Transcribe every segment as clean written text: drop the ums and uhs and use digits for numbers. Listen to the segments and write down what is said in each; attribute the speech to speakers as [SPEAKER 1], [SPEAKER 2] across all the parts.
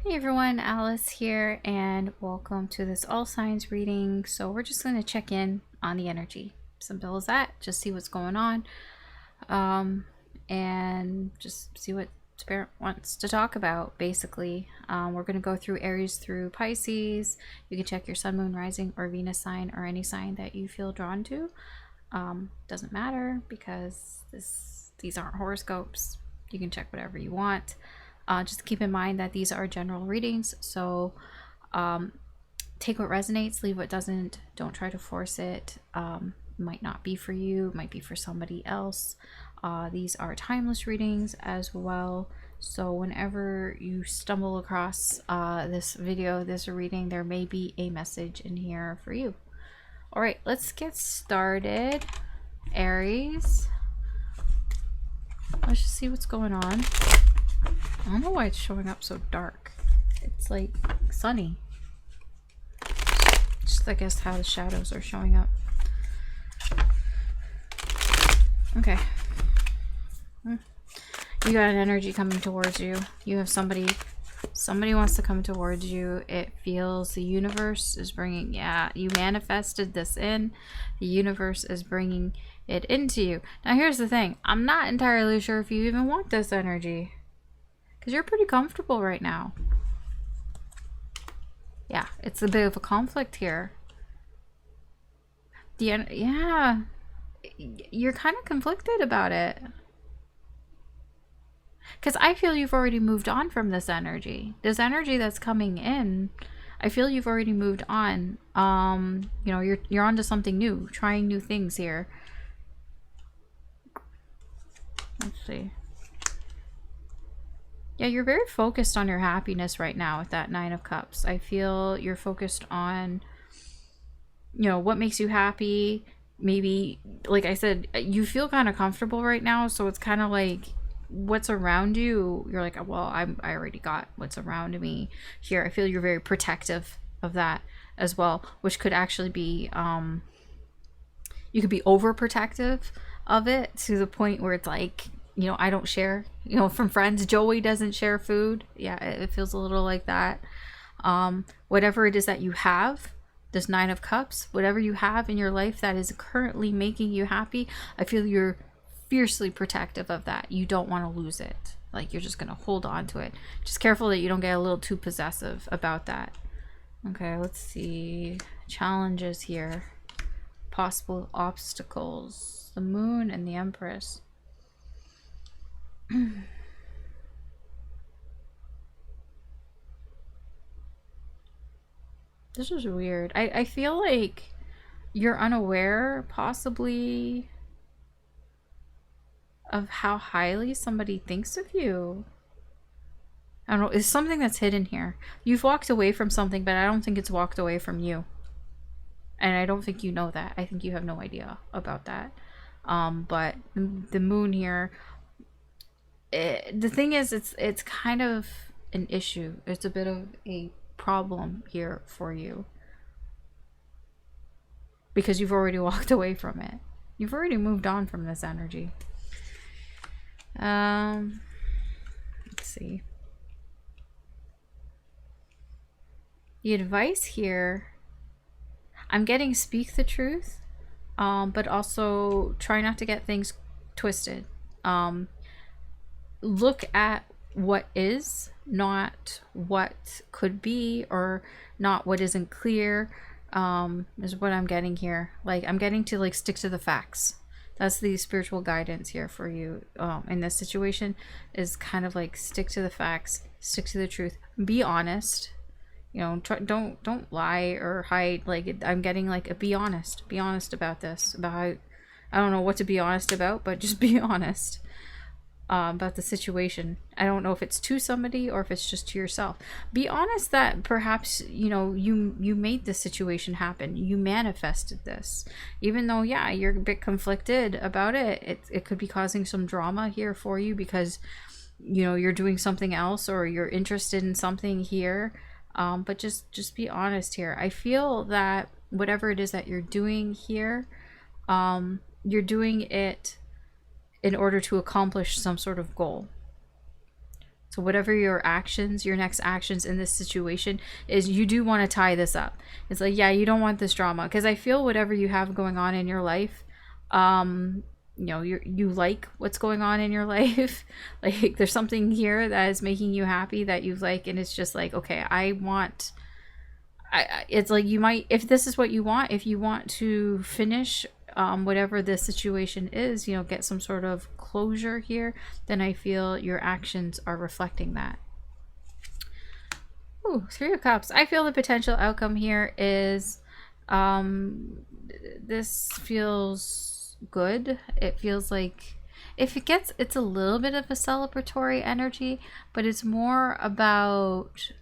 [SPEAKER 1] Hey everyone, Alice here, and welcome to this all signs reading. So we're just going to check in on the energy. Simple as that. Just see what's going on, and just see what Spirit wants to talk about. Basically, we're going to go through Aries through Pisces. You can check your Sun, Moon, Rising, or Venus sign, or any sign that you feel drawn to. Doesn't matter because these aren't horoscopes. You can check whatever you want. Just keep in mind that these are general readings, so take what resonates, leave what doesn't. Don't try to force it. Might not be for you, might be for somebody else. These are timeless readings as well, so whenever you stumble across this video, this reading, there may be a message in here for you. All right, let's get started. Aries, let's just see what's going on. I don't know why it's showing up so dark. It's like sunny. Just I guess how the shadows are showing up. Okay. You got an energy coming towards you. You have somebody wants to come towards you. It feels the universe is bringing, yeah, you manifested this in. The universe is bringing it into you. Now here's the thing. I'm not entirely sure if you even want this energy. Because you're pretty comfortable right now. Yeah, it's a bit of a conflict here. Yeah, you're kind of conflicted about it. Because I feel you've already moved on from this energy. This energy that's coming in, I feel you've already moved on. You know, you're onto something new, trying new things here. Let's see. Yeah, you're very focused on your happiness right now with that Nine of Cups. I feel you're focused on, you know, what makes you happy. Maybe, like I said, you feel kind of comfortable right now, so it's kind of like what's around you, you're like, well, I already got what's around me here. I feel you're very protective of that as well, which could actually be, you could be overprotective of it to the point where it's like, you know, I don't share, you know, from friends. Joey doesn't share food. Yeah, it feels a little like that. Whatever it is that you have, this Nine of Cups, whatever you have in your life that is currently making you happy, I feel you're fiercely protective of that. You don't want to lose it. Like, you're just going to hold on to it. Just careful that you don't get a little too possessive about that. Okay, let's see. Challenges here. Possible obstacles. The Moon and the Empress. This is weird. I feel like you're unaware, possibly, of how highly somebody thinks of you. I don't know. It's something that's hidden here. You've walked away from something, but I don't think it's walked away from you. And I don't think you know that. I think you have no idea about that. But the Moon here, the thing is, it's kind of an issue. It's a bit of a problem here for you because you've already walked away from it. You've already moved on from this energy. Let's see. The advice here, I'm getting speak the truth, but also try not to get things twisted. Look at what is, not what could be, or not what isn't clear, is what I'm getting here. Like, I'm getting to, like, stick to the facts. That's the spiritual guidance here for you in this situation, is kind of like stick to the facts, stick to the truth, be honest. You know, don't lie or hide. Like, I'm getting like a be honest about this, about how, I don't know what to be honest about, but just be honest about the situation. I don't know if it's to somebody or if it's just to yourself. Be honest that perhaps, you know, you made this situation happen. You manifested this. Even though, yeah, you're a bit conflicted about it. It could be causing some drama here for you because, you know, you're doing something else or you're interested in something here. But just be honest here. I feel that whatever it is that you're doing here, you're doing it in order to accomplish some sort of goal. So whatever your actions, your next actions in this situation is, you do want to tie this up. It's like, yeah, you don't want this drama, because I feel whatever you have going on in your life, you know, you like what's going on in your life. Like there's something here that is making you happy that you like, and it's just like, okay, it's like, you might, if this is what you want, if you want to finish whatever the situation is, you know, get some sort of closure here, then I feel your actions are reflecting that. Ooh, Three of Cups. I feel the potential outcome here is this feels good. It feels like, if it gets, it's a little bit of a celebratory energy, but it's more about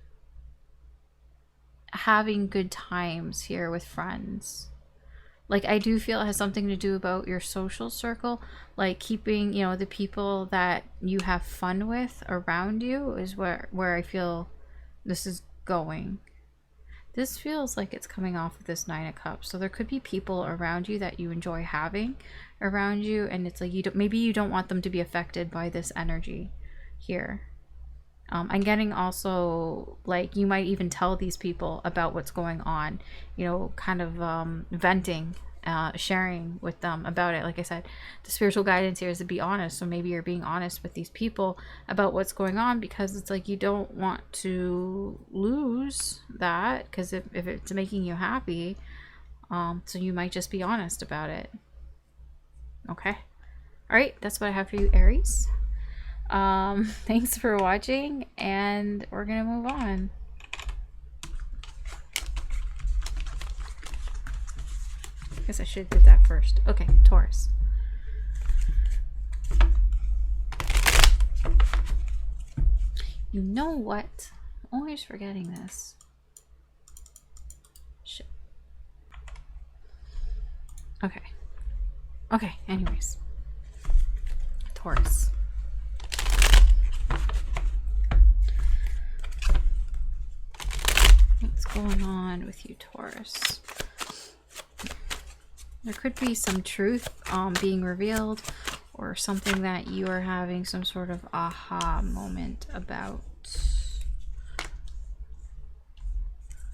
[SPEAKER 1] having good times here with friends. Like, I do feel it has something to do about your social circle, like keeping, you know, the people that you have fun with around you is where I feel this is going. This feels like it's coming off of this Nine of Cups. So there could be people around you that you enjoy having around you, and it's like, maybe you don't want them to be affected by this energy here. I'm getting also, like, you might even tell these people about what's going on, you know, kind of venting, sharing with them about it. Like I said, the spiritual guidance here is to be honest. So maybe you're being honest with these people about what's going on, because it's like, you don't want to lose that, because if it's making you happy, so you might just be honest about it. Okay. All right. That's what I have for you, Aries. Thanks for watching, and we're gonna move on. I guess I should have did that first. Okay, Taurus. You know what? I'm always forgetting this. Shit. Okay. Okay, anyways. Taurus. What's going on with you, Taurus? There could be some truth being revealed, or something that you are having some sort of aha moment about.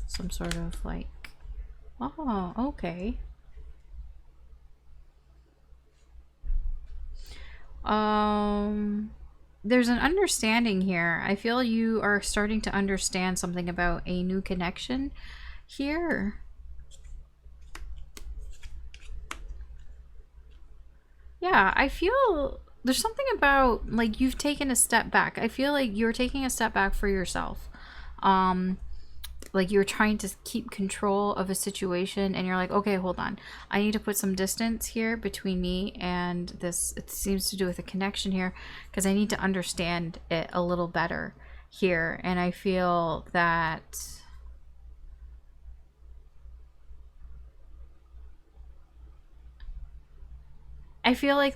[SPEAKER 1] Some sort of like, oh, okay. There's an understanding here. I feel you are starting to understand something about a new connection here. Yeah, I feel there's something about, like, you've taken a step back. I feel like you're taking a step back for yourself. Like, you're trying to keep control of a situation, and you're like, okay, hold on, I need to put some distance here between me and this. It seems to do with a connection here, because I need to understand it a little better here. And I feel that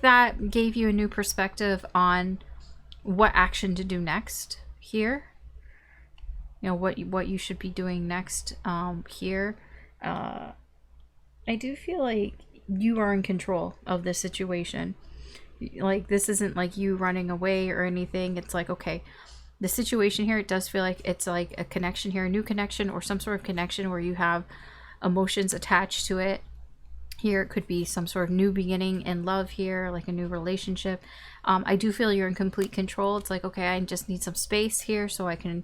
[SPEAKER 1] that gave you a new perspective on what action to do next here. You know, what you should be doing next here. I do feel like you are in control of this situation. Like, this isn't like you running away or anything. It's like, okay, the situation here, it does feel like it's like a connection here, a new connection, or some sort of connection where you have emotions attached to it. Here it could be some sort of new beginning in love here, like a new relationship. I do feel you're in complete control. It's like, okay, I just need some space here so I can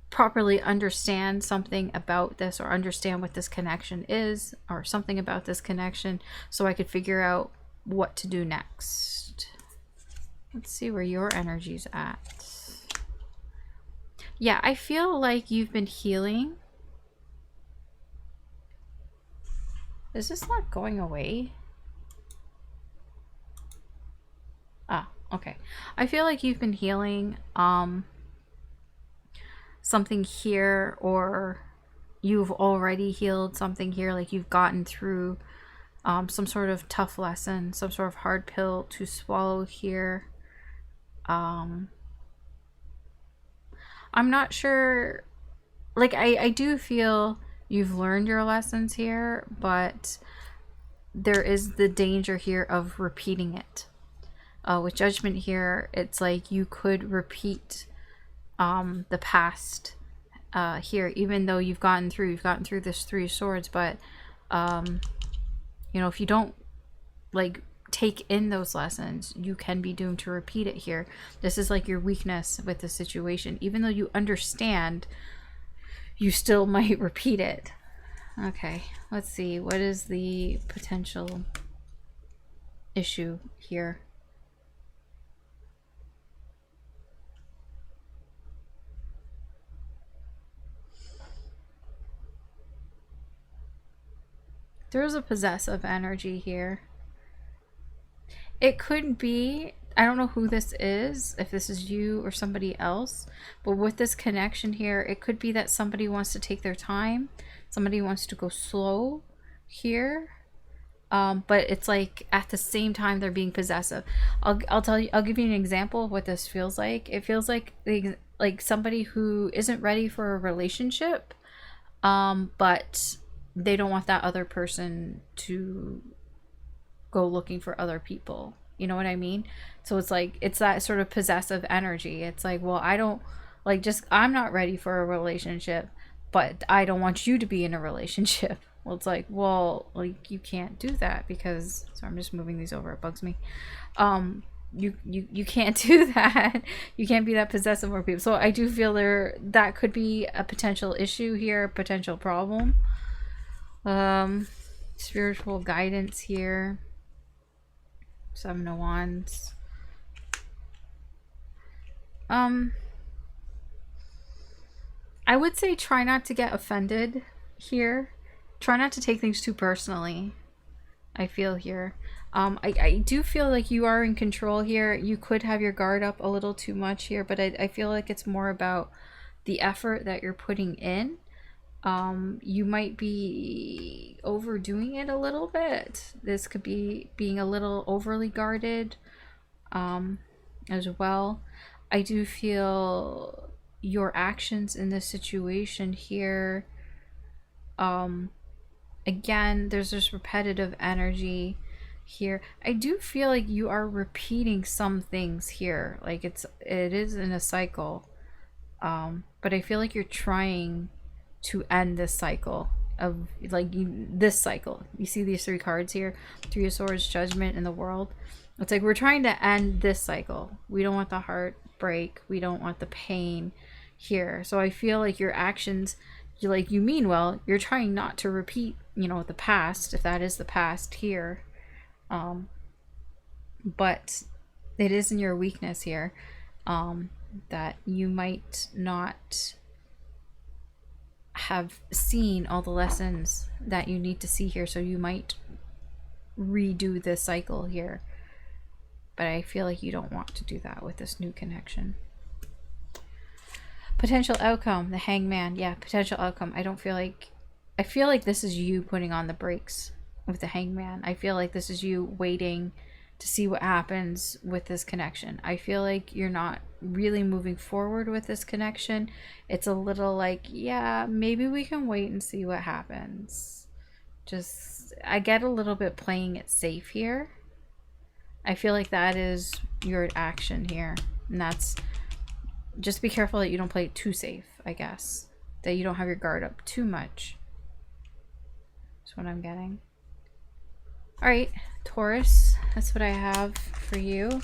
[SPEAKER 1] properly understand something about this, or understand what this connection is, or something about this connection, so I could figure out what to do next. Let's see where your energy's at. Yeah, I feel like you've been healing. Is this not going away? Ah, okay. I feel like you've been healing something here, or you've already healed something here. Like, you've gotten through some sort of tough lesson, some sort of hard pill to swallow here. I'm not sure. Like, I do feel you've learned your lessons here, but there is the danger here of repeating it. With Judgment here, it's like you could repeat the past here, even though you've gotten through this Three of Swords, but you know, if you don't like take in those lessons, you can be doomed to repeat it here. This is like your weakness with the situation. Even though you understand, you still might repeat it. Okay, let's see. What is the potential issue here? There's a possessive energy here. It could be, I don't know who this is, if this is you or somebody else, but with this connection here, it could be that somebody wants to take their time, somebody wants to go slow here, but it's like at the same time they're being possessive. I'll tell you, I'll give you an example of what this feels like. It feels like somebody who isn't ready for a relationship, but they don't want that other person to go looking for other people. You know what I mean? So it's like, it's that sort of possessive energy. It's like, well, I don't like, just, I'm not ready for a relationship, but I don't want you to be in a relationship. Well, it's like, well, like, you can't do that because, sorry, I'm just moving these over, it bugs me. You can't do that. You can't be that possessive over people. So I do feel that could be a potential issue here, a potential problem. Spiritual guidance here. Seven of Wands. I would say try not to get offended here. Try not to take things too personally, I feel here. I do feel like you are in control here. You could have your guard up a little too much here, but I feel like it's more about the effort that you're putting in. You might be overdoing it a little bit. This could be being a little overly guarded as well. I do feel your actions in this situation here, again, there's this repetitive energy here. I do feel like you are repeating some things here, like it is in a cycle, but I feel like you're trying to end this cycle of this cycle. You see these three cards here, Three of Swords, Judgment, and the World. It's like we're trying to end this cycle. We don't want the heartbreak, we don't want the pain here. So I feel like your actions, you mean well, you're trying not to repeat, you know, the past, if that is the past here, but it is in your weakness here, that you might not have seen all the lessons that you need to see here, so you might redo this cycle here, but I feel like you don't want to do that with this new connection. Potential outcome, the Hangman. Yeah, potential outcome. I feel like this is you putting on the brakes with the Hangman. I feel like this is you waiting to see what happens with this connection. I feel like you're not really moving forward with this connection. It's a little like, yeah, maybe we can wait and see what happens. Just, I get a little bit playing it safe here. I feel like that is your action here. And that's, just be careful that you don't play it too safe, I guess. That you don't have your guard up too much. That's what I'm getting. Alright, Taurus, that's what I have for you.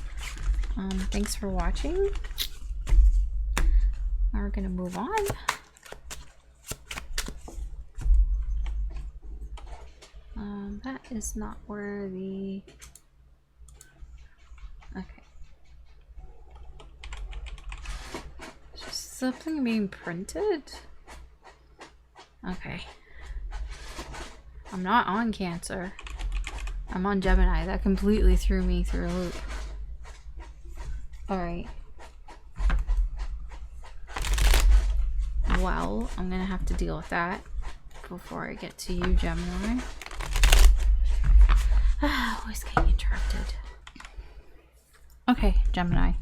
[SPEAKER 1] Thanks for watching. Now we're gonna move on. That is not where the... Okay. Is something being printed? Okay. I'm not on Cancer. I'm on Gemini. That completely threw me through a loop. Alright. Well, I'm gonna have to deal with that before I get to you, Gemini. Always getting interrupted. Okay, Gemini.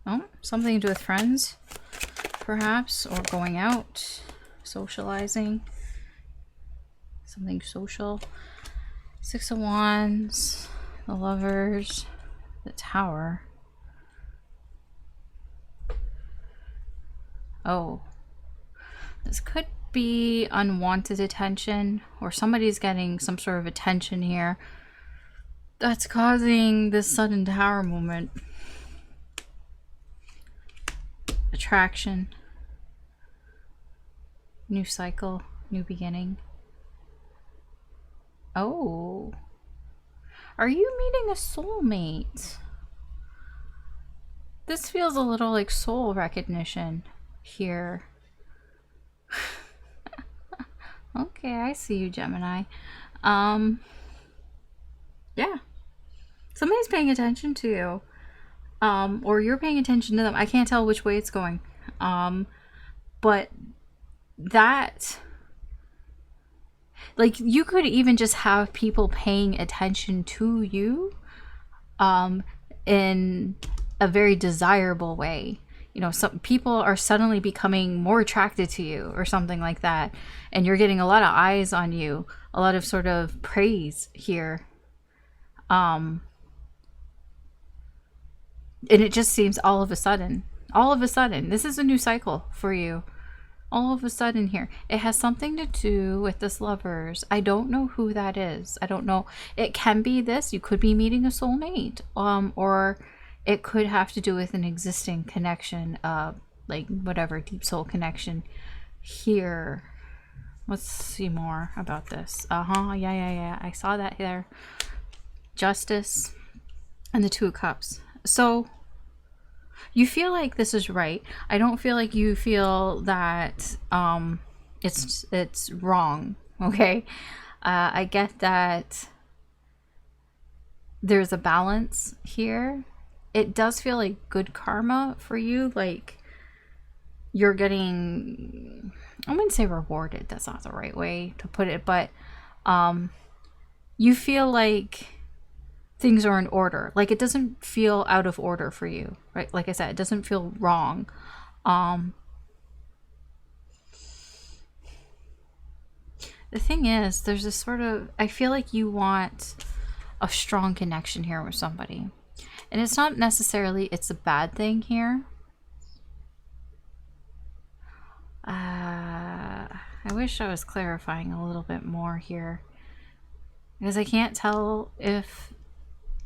[SPEAKER 1] Oh, something to do with friends, perhaps, or going out, socializing, something social. 6 of Wands, the Lovers, the Tower. Oh, this could be unwanted attention, or somebody's getting some sort of attention here that's causing this sudden Tower moment. Attraction, new cycle, new beginning. Oh, are you meeting a soulmate? This feels a little like soul recognition here. Okay, I see you, Gemini. Yeah, somebody's paying attention to you, or you're paying attention to them. I can't tell which way it's going, but that, like, you could even just have people paying attention to you in a very desirable way. You know, some people are suddenly becoming more attracted to you or something like that, and you're getting a lot of eyes on you, a lot of sort of praise here. And it just seems all of a sudden, this is a new cycle for you. All of a sudden here, it has something to do with this Lovers. I don't know who that is. I don't know. It can be this. You could be meeting a soulmate, or it could have to do with an existing connection, like whatever, deep soul connection here. Let's see more about this. Yeah. I saw that there. Justice and the Two of Cups. So you feel like this is right. I don't feel like you feel that it's wrong. Okay, I get that there's a balance here. It does feel like good karma for you. Like you're getting, I wouldn't say rewarded. That's not the right way to put it, but you feel like things are in order. Like it doesn't feel out of order for you, right? Like I said, it doesn't feel wrong. The thing is, there's this sort of, I feel like you want a strong connection here with somebody, and it's not necessarily it's a bad thing here. I wish I was clarifying a little bit more here, because I can't tell if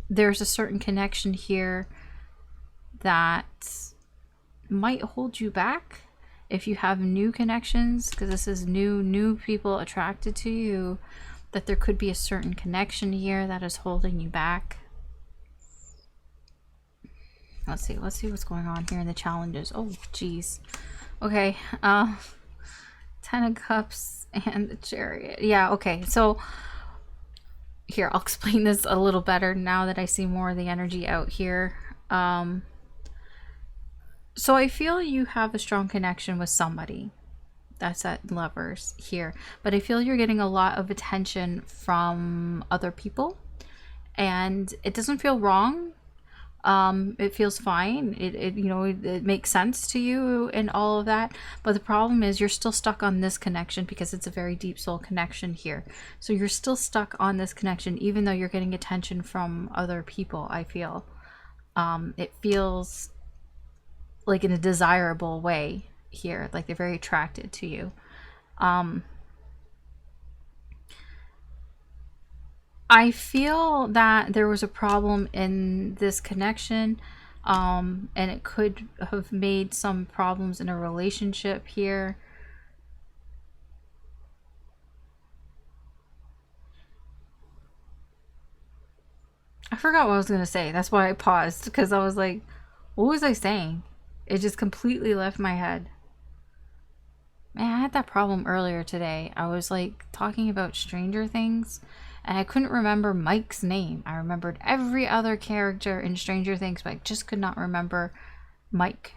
[SPEAKER 1] there's a certain connection here that might hold you back if you have new connections, because this is new people attracted to you, that there could be a certain connection here that is holding you back. Let's see what's going on here in the challenges. Oh geez. Okay, 10 of Cups and the Chariot. Yeah, okay, so here, I'll explain this a little better now that I see more of the energy out here. So I feel you have a strong connection with somebody. That's at Lovers here. But I feel you're getting a lot of attention from other people. And it doesn't feel wrong. It feels fine. It makes sense to you and all of that. But the problem is you're still stuck on this connection because it's a very deep soul connection here. So you're still stuck on this connection even though you're getting attention from other people, I feel. It feels like in a desirable way here, like they're very attracted to you. I feel that there was a problem in this connection, and it could have made some problems in a relationship here. I forgot what I was going to say. That's why I paused, because I was like, what was I saying? It just completely left my head. Man, I had that problem earlier today. I was like talking about Stranger Things, and I couldn't remember Mike's name. I remembered every other character in Stranger Things, but I just could not remember Mike.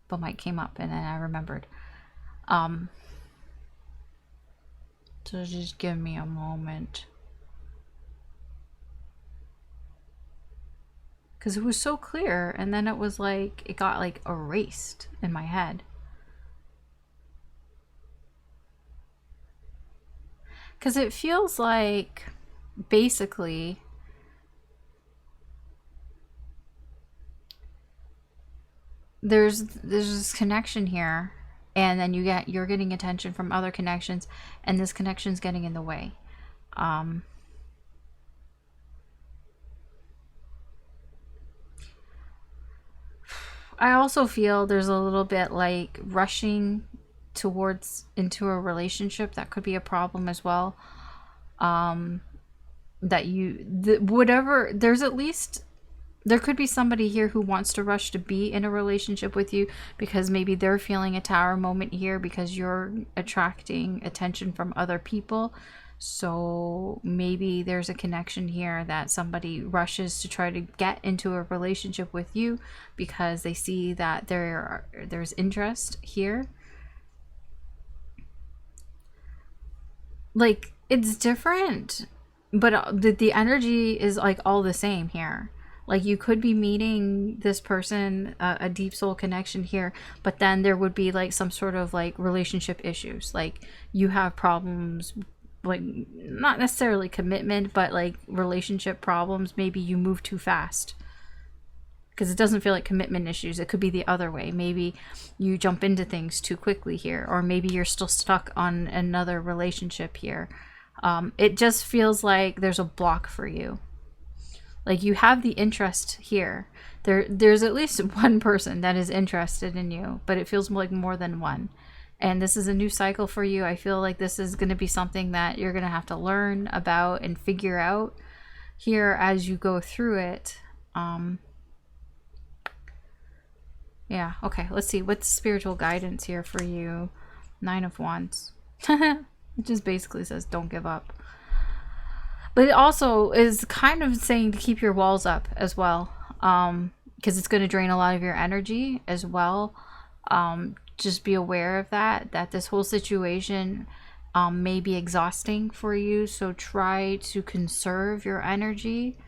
[SPEAKER 1] But Mike came up, and then I remembered. So just give me a moment. because it was so clear, and then it was like it got like erased in my head. Because it feels like basically there's this connection here, and then you're getting attention from other connections, and this connection's getting in the way. I also feel there's a little bit like rushing towards into a relationship. That could be a problem as well. That whatever, there's at least, there could be somebody here who wants to rush to be in a relationship with you because maybe they're feeling a tower moment here because you're attracting attention from other people. So maybe there's a connection here that somebody rushes to try to get into a relationship with you because they see that there's interest here. Like, it's different, but the energy is like all the same here. Like, you could be meeting this person, a deep soul connection here, but then there would be like some sort of like relationship issues. Like, you have problems, like not necessarily commitment, but like relationship problems. Maybe you move too fast, because it doesn't feel like commitment issues. It could be the other way. Maybe you jump into things too quickly here, or maybe you're still stuck on another relationship here. It just feels like there's a block for you. Like, you have the interest here. There's at least one person that is interested in you, but it feels like more than one. And this is a new cycle for you. I feel like this is going to be something that you're going to have to learn about and figure out here as you go through it. Yeah, okay, let's see. What's spiritual guidance here for you? 9 of Wands. It just basically says don't give up. But it also is kind of saying to keep your walls up as well, because it's going to drain a lot of your energy as well. Just be aware of that this whole situation may be exhausting for you. So try to conserve your energy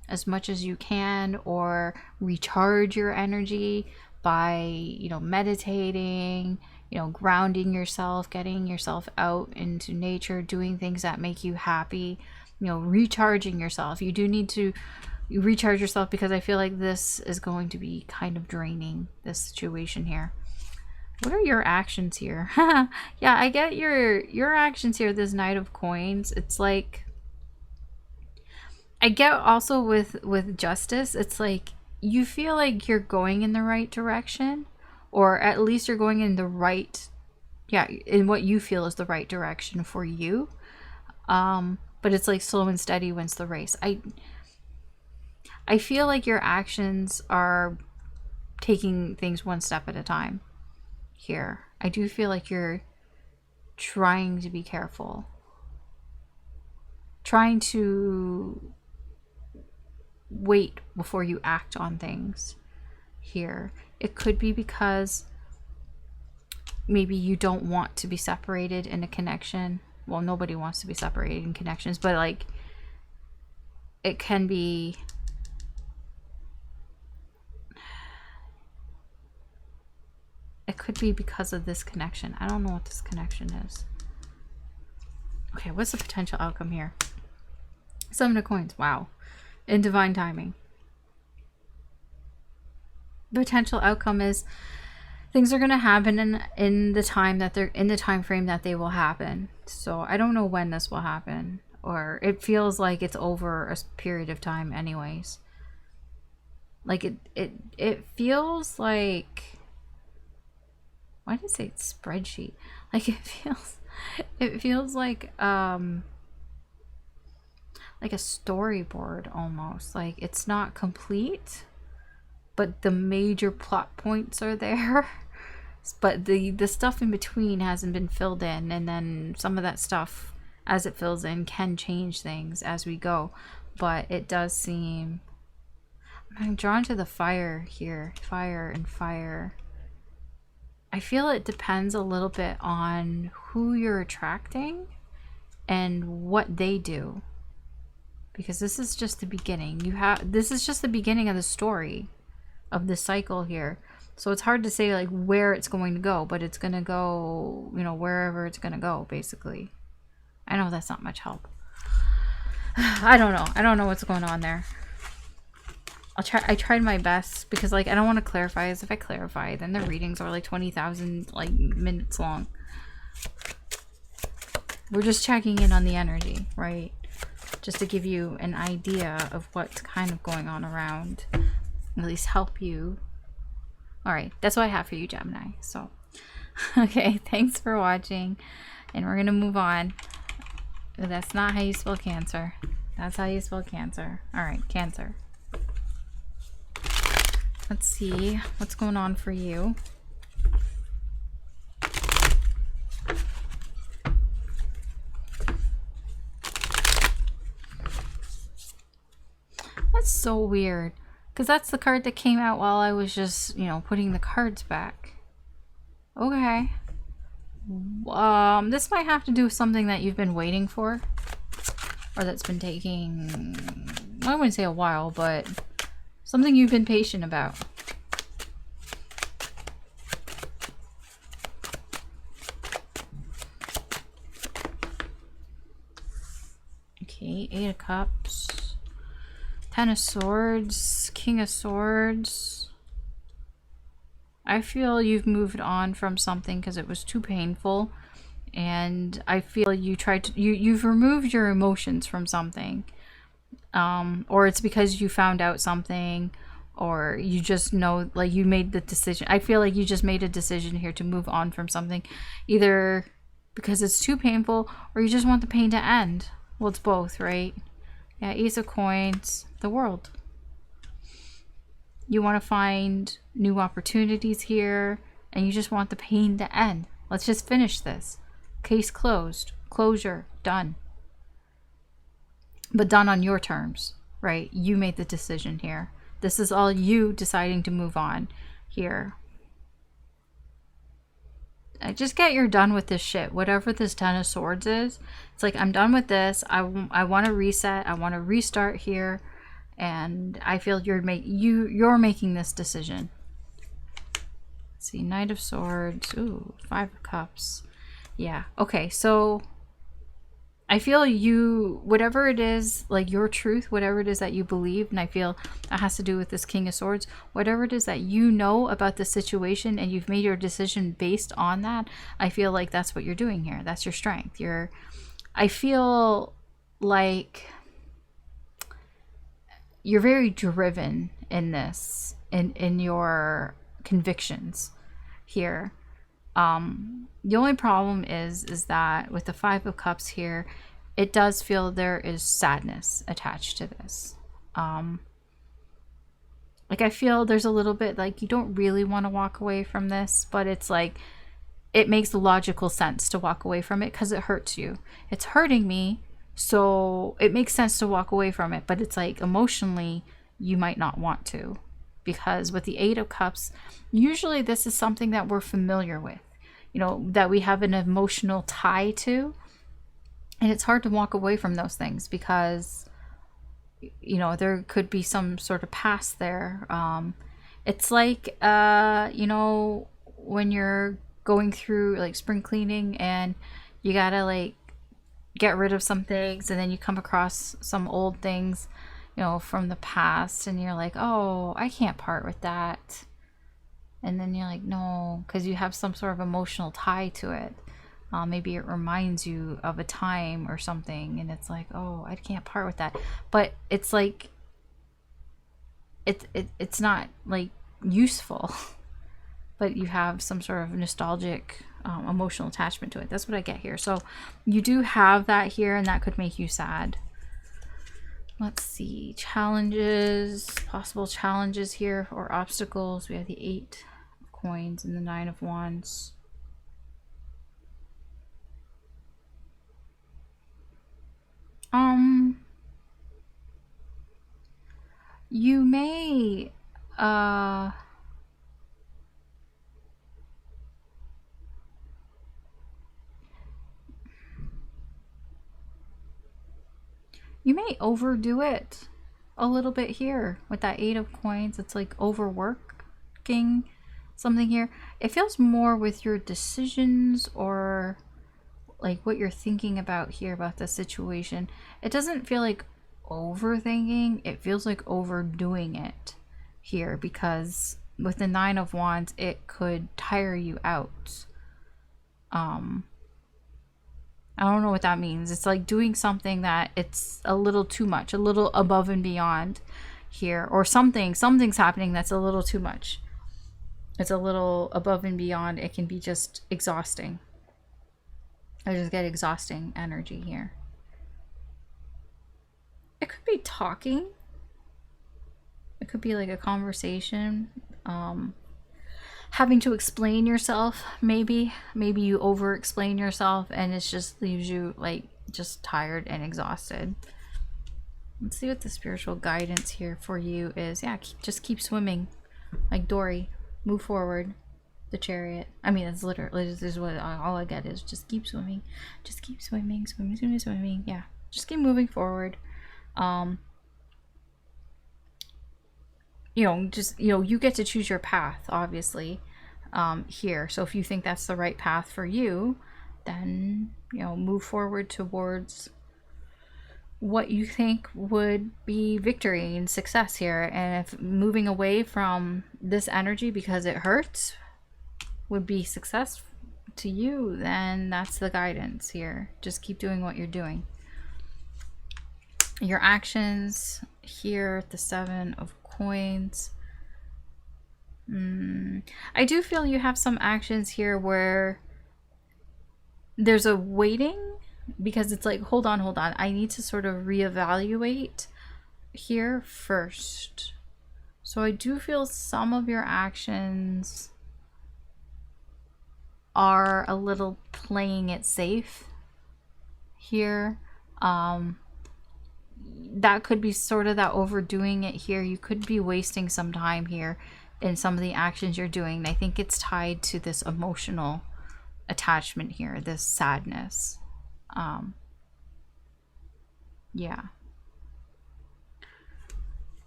[SPEAKER 1] as much as you can, or recharge your energy by, meditating, grounding yourself, getting yourself out into nature, doing things that make you happy, recharging yourself. You do need to recharge yourself, because I feel like this is going to be kind of draining, this situation here. What are your actions here? Yeah, I get your actions here, this Knight of Coins. It's like, I get also with Justice, it's like you feel like you're going in the right direction, or at least you're going in the right, in what you feel is the right direction for you. But it's like slow and steady wins the race. I feel like your actions are taking things one step at a time here. I do feel like you're trying to be careful, trying to wait before you act on things here. It could be because maybe you don't want to be separated in a connection. Well, nobody wants to be separated in connections, but like, it can be, it could be because of this connection. I don't know what this connection is. Okay, what's the potential outcome here? 7 of Coins. Wow. In divine timing. The potential outcome is things are going to happen in the time that they're in, the time frame that they will happen. So I don't know when this will happen, or it feels like it's over a period of time anyways. Like it feels like, why did it say spreadsheet? Like, it feels like a storyboard almost. Like, it's not complete, but the major plot points are there. But the stuff in between hasn't been filled in, and then some of that stuff, as it fills in, can change things as we go. But it does seem, I'm drawn to the fire here. Fire and fire. I feel it depends a little bit on who you're attracting and what they do. because this is just the beginning. This is just the beginning of the story of this cycle here. So it's hard to say like where it's going to go, but it's going to go, you know, wherever it's going to go, basically. I know that's not much help. I don't know. I don't know what's going on there. I tried my best because like I don't want to clarify, as if I clarify then the readings are like 20,000 like minutes long. We're just checking in on the energy, right? Just to give you an idea of what's kind of going on around, at least help you. All right, that's what I have for you, Gemini. So okay, thanks for watching, and we're gonna move on. That's not how you spell Cancer. That's how you spell Cancer. All right, Cancer. Let's see what's going on for you. That's so weird, because that's the card that came out while I was just, you know, putting the cards back. Okay. This might have to do with something that you've been waiting for, or that's been taking, I wouldn't say a while, but something you've been patient about. Okay, 8 of Cups, 10 of Swords, King of Swords. I feel you've moved on from something because it was too painful, and I feel you tried to, you've removed your emotions from something. Or it's because you found out something, or you just know, like you made the decision. I feel like you just made a decision here to move on from something, either because it's too painful or you just want the pain to end. Well, it's both, right? Yeah, Ace of Coins, the World. You want to find new opportunities here, and you just want the pain to end. Let's just finish this. Case closed. Closure. Done. But done on your terms, right? You made the decision here. This is all you deciding to move on here. I just get you're done with this shit. Whatever this 10 of Swords is, it's like, I'm done with this. I want to reset. I want to restart here. And I feel you're making this decision. Let's see, Knight of Swords. Ooh, 5 of Cups. Yeah. Okay, so I feel you, whatever it is, like your truth, whatever it is that you believe, and I feel that has to do with this King of Swords, whatever it is that you know about the situation and you've made your decision based on that, I feel like that's what you're doing here. That's your strength. I feel like you're very driven in this, in your convictions here. The only problem is that with the 5 of Cups here, it does feel there is sadness attached to this. Like I feel there's a little bit like you don't really want to walk away from this, but it's like it makes logical sense to walk away from it because it hurts you. It's hurting me, so it makes sense to walk away from it, but it's like emotionally you might not want to, because with the 8 of Cups, usually this is something that we're familiar with, you know, that we have an emotional tie to, and it's hard to walk away from those things because, you know, there could be some sort of past there. It's like, you know, when you're going through like spring cleaning and you gotta like get rid of some things, and then you come across some old things, you know, from the past, and you're like, oh, I can't part with that. And then you're like, no, because you have some sort of emotional tie to it. Maybe it reminds you of a time or something, and it's like, oh, I can't part with that. But it's like, it's not like useful, but you have some sort of nostalgic emotional attachment to it. That's what I get here. So you do have that here, and that could make you sad. Let's see, challenges, possible challenges here, or obstacles. We have the 8 of Coins and the 9 of Wands. You may You may overdo it a little bit here with that 8 of coins. It's like overworking something here. It feels more with your decisions or like what you're thinking about here about the situation. It doesn't feel like overthinking. It feels like overdoing it here, because with the 9 of Wands, it could tire you out. I don't know what that means. It's like doing something that it's a little too much, a little above and beyond here, or something's happening that's a little too much. It's a little above and beyond. It can be just exhausting. I just get exhausting energy here. It could be talking. It could be like a conversation. Having to explain yourself, maybe you over explain yourself and it just leaves you like just tired and exhausted. Let's see what the spiritual guidance here for you is. Yeah, just keep swimming like Dory. Move forward. The Chariot. I mean, that's literally, this is what all I get is just keep swimming. Just keep swimming, swimming, swimming, swimming. Yeah, just keep moving forward. You know, just, you know, you get to choose your path, obviously, here. So if you think that's the right path for you, then, you know, move forward towards what you think would be victory and success here. And if moving away from this energy because it hurts would be success to you, then that's the guidance here. Just keep doing what you're doing. Your actions here, the 7 of coins. I do feel you have some actions here where there's a waiting, because it's like, hold on, I need to sort of reevaluate here first. So I do feel some of your actions are a little playing it safe here. That could be sort of that overdoing it here. You could be wasting some time here in some of the actions you're doing. And I think it's tied to this emotional attachment here, this sadness. Yeah.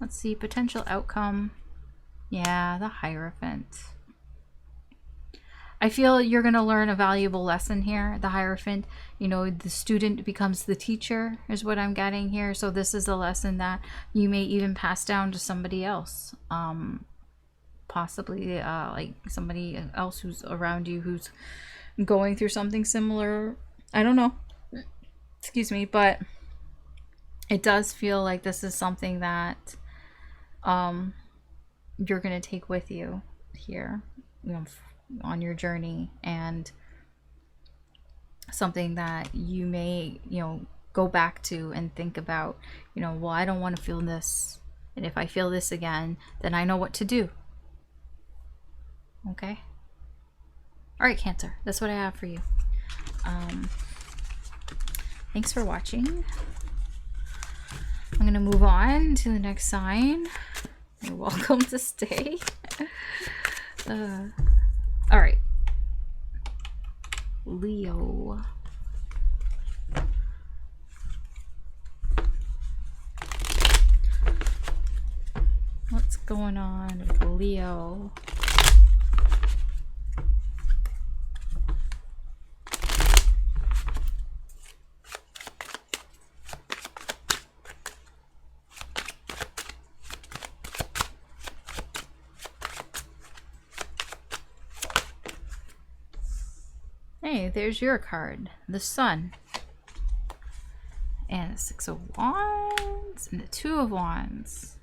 [SPEAKER 1] Let's see, potential outcome. Yeah, the Hierophant. I feel you're going to learn a valuable lesson here. The Hierophant, you know, the student becomes the teacher is what I'm getting here. So this is a lesson that you may even pass down to somebody else. Possibly like somebody else who's around you who's going through something similar. I don't know. Excuse me, but it does feel like this is something that you're going to take with you here, you know, on your journey, and something that you may, you know, go back to and think about, you know, well, I don't want to feel this, and if I feel this again, then I know what to do. Okay. All right, Cancer, that's what I have for you. Thanks for watching. I'm going to move on to the next sign. You're welcome to stay. All right. Leo. What's going on with Leo? Hey, there's your card, the Sun, and the 6 of Wands, and the 2 of Wands.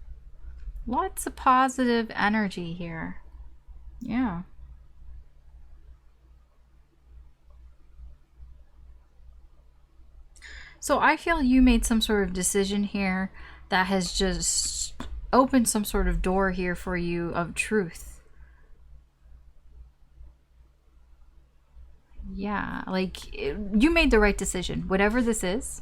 [SPEAKER 1] Lots of positive energy here. Yeah. So I feel you made some sort of decision here that has just opened some sort of door here for you of truth. Yeah, like you made the right decision. Whatever this is,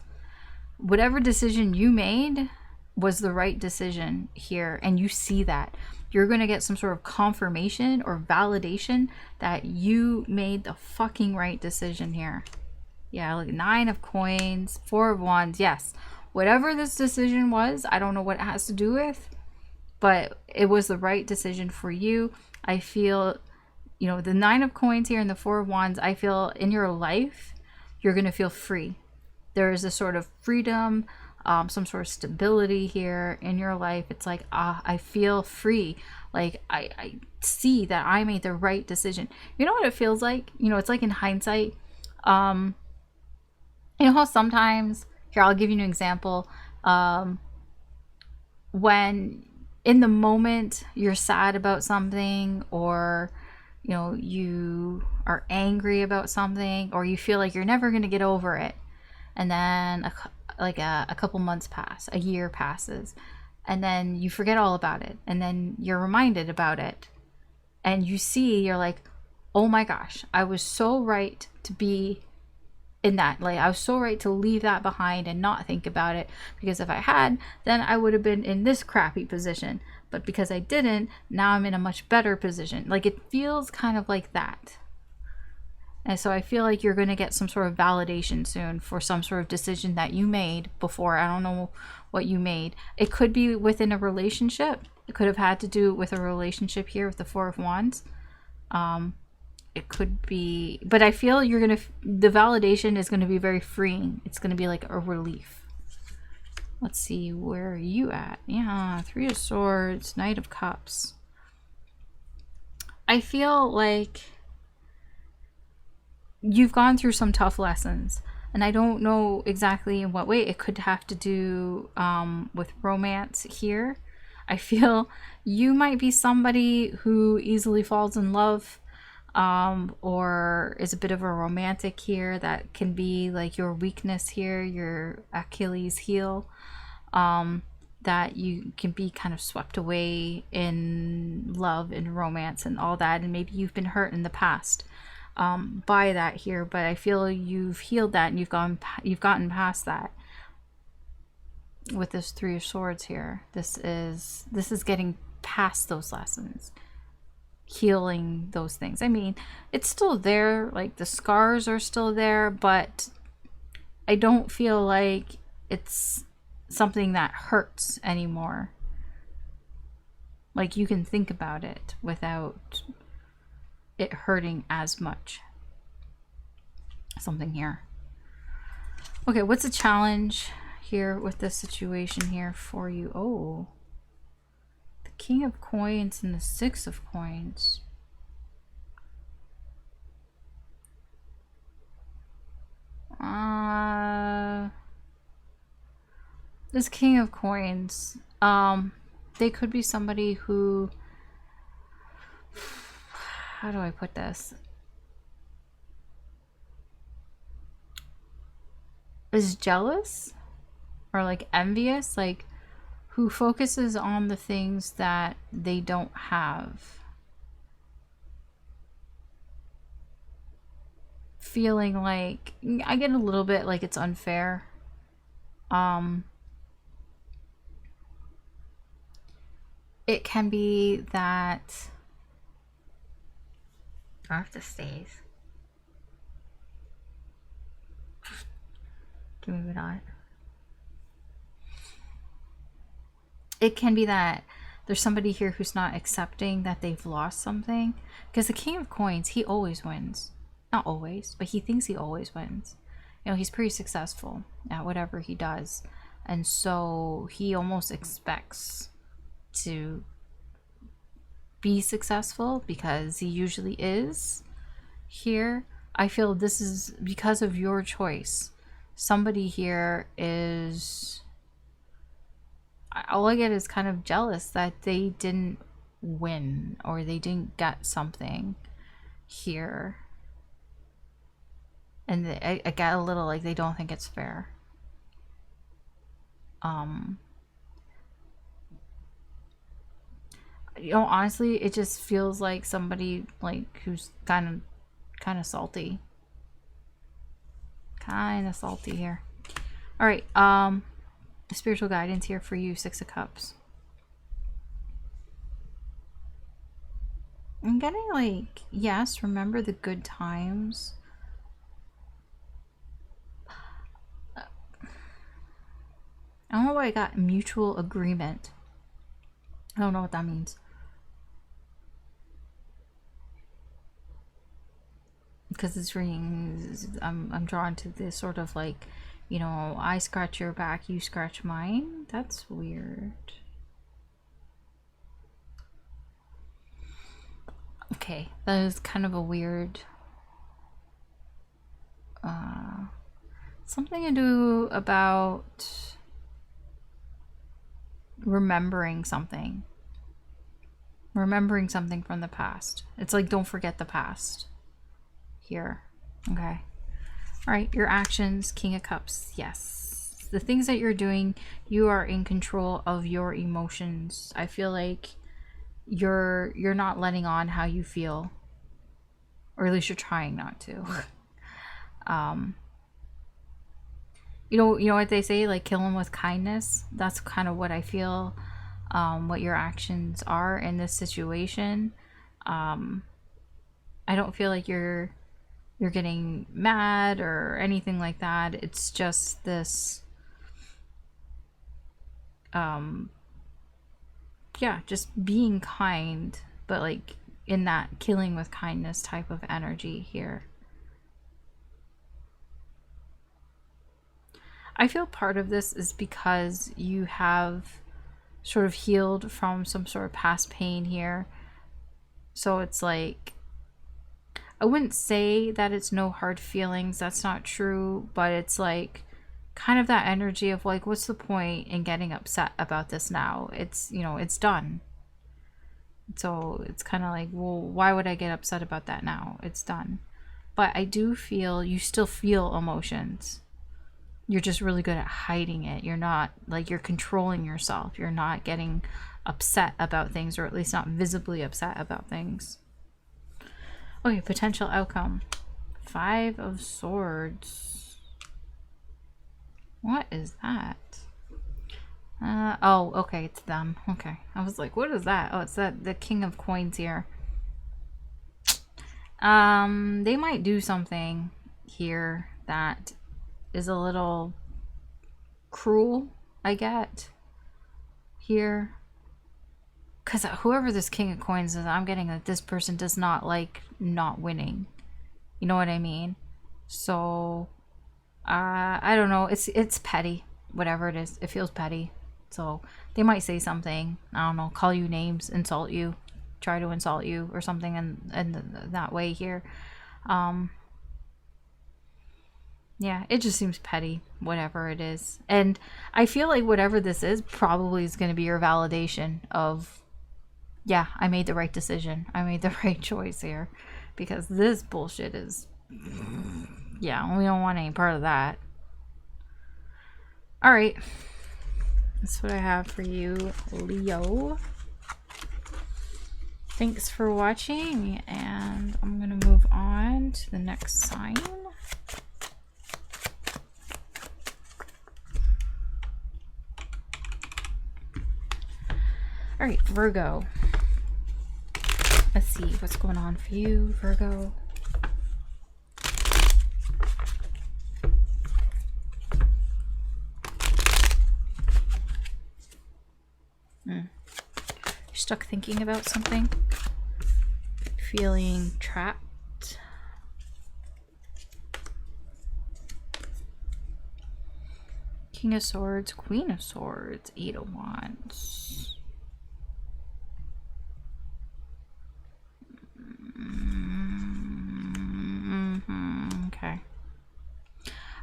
[SPEAKER 1] whatever decision you made was the right decision here. And you see that. You're going to get some sort of confirmation or validation that you made the fucking right decision here. Yeah, like 9 of coins, 4 of wands. Yes, whatever this decision was, I don't know what it has to do with, but it was the right decision for you. I feel, you know, the 9 of coins here and the 4 of wands, I feel in your life, you're going to feel free. There is a sort of freedom, some sort of stability here in your life. It's like, I feel free. Like, I see that I made the right decision. You know what it feels like? You know, it's like in hindsight. You know how sometimes, here, I'll give you an example. When in the moment you're sad about something, or, you know, you are angry about something, or you feel like you're never going to get over it. And then a couple months pass, a year passes, and then you forget all about it. And then you're reminded about it. And you see, you're like, oh my gosh, I was so right to be in that. Like, I was so right to leave that behind and not think about it. Because if I had, then I would have been in this crappy position. But because I didn't, now I'm in a much better position. Like, it feels kind of like that. And so I feel like you're going to get some sort of validation soon for some sort of decision that you made before. I don't know what you made. It could be within a relationship. It could have had to do with a relationship here with the 4 of wands. It could be, but I feel you're going to, the validation is going to be very freeing. It's going to be like a relief. Let's see, where are you at? Yeah, 3 of swords, Knight of cups. I feel like you've gone through some tough lessons, and I don't know exactly in what way. It could have to do with romance here. I feel you might be somebody who easily falls in love, or is a bit of a romantic here. That can be like your weakness here, your Achilles heel, that you can be kind of swept away in love and romance and all that, and maybe you've been hurt in the past by that here, but I feel you've healed that and you've gotten past that with this 3 of swords here. This is getting past those lessons, healing those things. I mean, it's still there, like the scars are still there, but I don't feel like it's something that hurts anymore. Like, you can think about it without it hurting as much. Something here. Okay, what's the challenge here with this situation here for you? Oh, the King of coins and the 6 of coins. This King of coins, they could be somebody who, how do I put this, is jealous or like envious, like who focuses on the things that they don't have, feeling like, I get a little bit like it's unfair. It can be that I have to sneeze. Give me a minute. It can be that there's somebody here who's not accepting that they've lost something. Because the King of coins, he always wins. Not always, but he thinks he always wins. You know, he's pretty successful at whatever he does. And so he almost expects to be successful because he usually is. Here, I feel this is because of your choice. Somebody here is, all I get is kind of jealous that they didn't win or they didn't get something here. And I get a little like they don't think it's fair. You know, honestly, it just feels like somebody like who's kind of salty. Kind of salty here. All right, spiritual guidance here for you, 6 of cups. I'm getting like, yes, remember the good times. I don't know why I got mutual agreement. I don't know what that means. Because this reading, I'm drawn to this sort of like, you know, I scratch your back, you scratch mine. That's weird. Okay, that is kind of a weird something to do about remembering something from the past. It's like, don't forget the past here. Okay, all right, your actions, King of Cups. Yes, the things that you're doing, you are in control of your emotions. I feel like you're not letting on how you feel, or at least you're trying not to. You know what they say, like, kill them with kindness. That's kind of what I feel what your actions are in this situation. I don't feel like you're getting mad or anything like that. It's just this yeah, just being kind, but like in that killing with kindness type of energy here. I feel part of this is because you have sort of healed from some sort of past pain here. So it's like, I wouldn't say that it's no hard feelings. That's not true. But it's like kind of that energy of like, what's the point in getting upset about this now? It's, you know, it's done. So it's kind of like, well, why would I get upset about that now? It's done. But I do feel you still feel emotions. You're just really good at hiding it. You're not, like, you're controlling yourself. You're not getting upset about things, or at least not visibly upset about things. Okay, potential outcome. 5 of Swords. What is that? Oh, okay, it's them. Okay. I was like, what is that? Oh, it's the King of Coins here. They might do something here that is a little cruel, I get here, because whoever this King of Coins is, I'm getting that this person does not like not winning. You know what I mean? So I don't know, it's petty. Whatever it is, it feels petty. So they might say something, I don't know, call you names, insult you, try to insult you or something in that way here. Yeah, it just seems petty, whatever it is. And I feel like whatever this is probably is going to be your validation of, yeah, I made the right decision. I made the right choice here. Because this bullshit is, yeah, we don't want any part of that. All right. That's what I have for you, Leo. Thanks for watching, and I'm going to move on to the next sign. All right, Virgo. Let's see what's going on for you, Virgo. You're stuck thinking about something? Feeling trapped? King of Swords, Queen of Swords, 8 of Wands. Okay.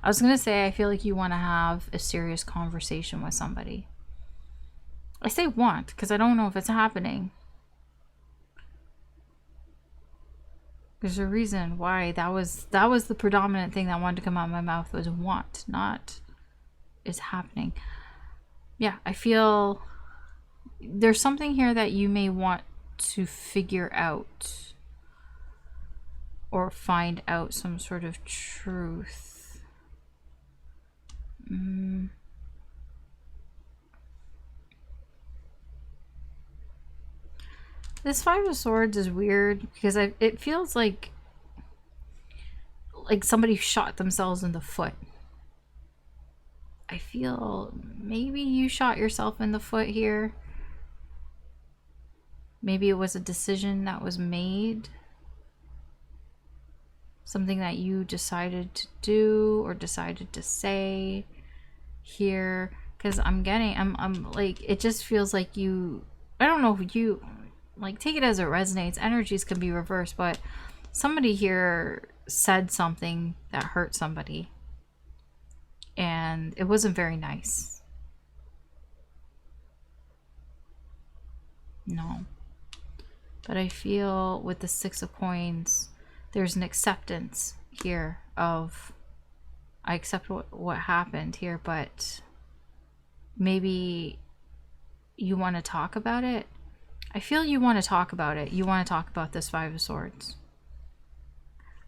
[SPEAKER 1] I was gonna say, I feel like you want to have a serious conversation with somebody. I say want because I don't know if it's happening. There's a reason why that was the predominant thing that wanted to come out of my mouth, was want, not is happening. Yeah, I feel there's something here that you may want to figure out or find out some sort of truth. This 5 of Swords is weird because it feels like somebody shot themselves in the foot. I feel maybe you shot yourself in the foot here. Maybe it was a decision that was made. Something that you decided to do or decided to say here. Because I'm like, it just feels like you, I don't know if you, like, take it as it resonates. Energies can be reversed, but somebody here said something that hurt somebody. And it wasn't very nice. No. But I feel with the Six of Coins, there's an acceptance here of, I accept what happened here, but maybe you want to talk about it. I feel you want to talk about it. You want to talk about this Five of Swords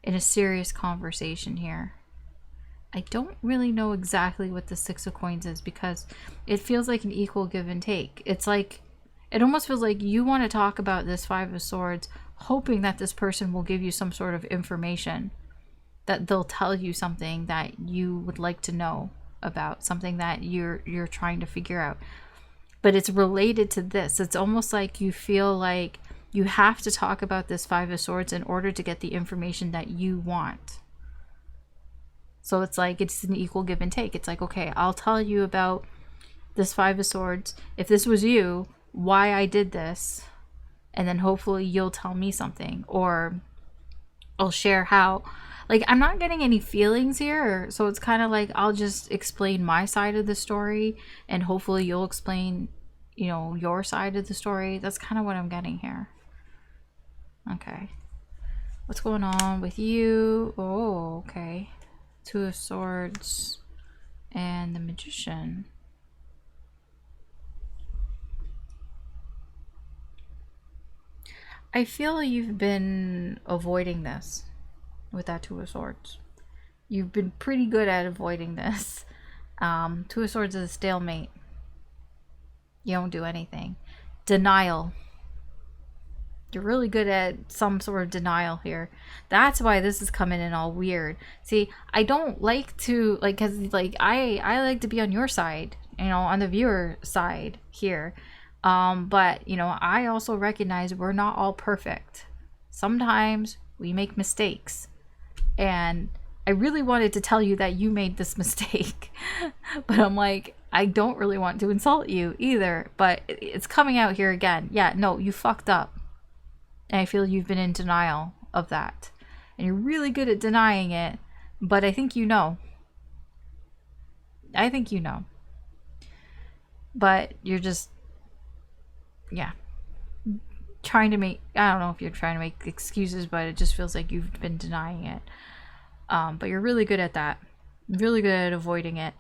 [SPEAKER 1] in a serious conversation here. I don't really know exactly what the Six of Coins is because it feels like an equal give and take. It's like, it almost feels like you want to talk about this Five of Swords, hoping that this person will give you some sort of information, that they'll tell you something that you would like to know about, something that you're trying to figure out. But it's related to this. It's almost like you feel like you have to talk about this Five of Swords in order to get the information that you want. So it's like, it's an equal give and take. It's like, okay, I'll tell you about this Five of Swords. If this was you, why I did this. And then hopefully you'll tell me something. Or I'll share how. Like, I'm not getting any feelings here. So it's kind of like, I'll just explain my side of the story. And hopefully you'll explain, you know, your side of the story. That's kind of what I'm getting here. Okay. What's going on with you? Oh, okay. Two of Swords and the Magician. I feel you've been avoiding this with that Two of Swords. You've been pretty good at avoiding this. Two of Swords is a stalemate. You don't do anything. Denial. You're really good at some sort of denial here. That's why this is coming in all weird. See, I don't like to, like, because, like, I like to be on your side, you know, on the viewer side here. But, you know, I also recognize we're not all perfect. Sometimes we make mistakes. And I really wanted to tell you that you made this mistake. But I'm like, I don't really want to insult you either. But it's coming out here again. Yeah, no, you fucked up. And I feel you've been in denial of that. And you're really good at denying it. But I think you know. I think you know. But you're just, yeah, trying to make, I don't know if you're trying to make excuses, but it just feels like you've been denying it. But you're really good at that. Really good at avoiding it.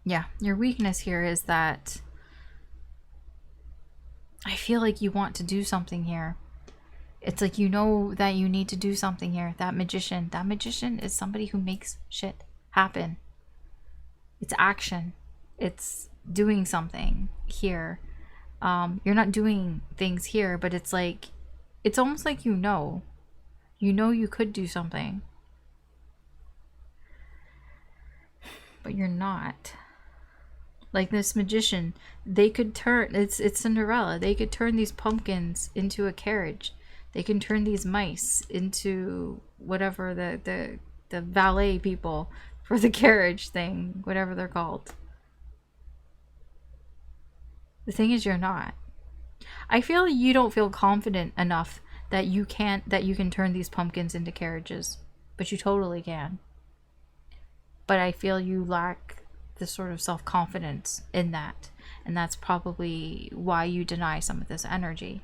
[SPEAKER 1] Yeah, your weakness here is that I feel like you want to do something here. It's like, you know that you need to do something here. That magician is somebody who makes shit happen. It's action. It's doing something here. You're not doing things here, but it's like, it's almost like you know you could do something, but you're not. Like this magician, they could turn, it's Cinderella, they could turn these pumpkins into a carriage. They can turn these mice into whatever, the valet people for the carriage thing, whatever they're called. The thing is, you're not. I feel you don't feel confident enough that you can turn these pumpkins into carriages, but you totally can. But I feel you lack this sort of self-confidence in that, and that's probably why you deny some of this energy.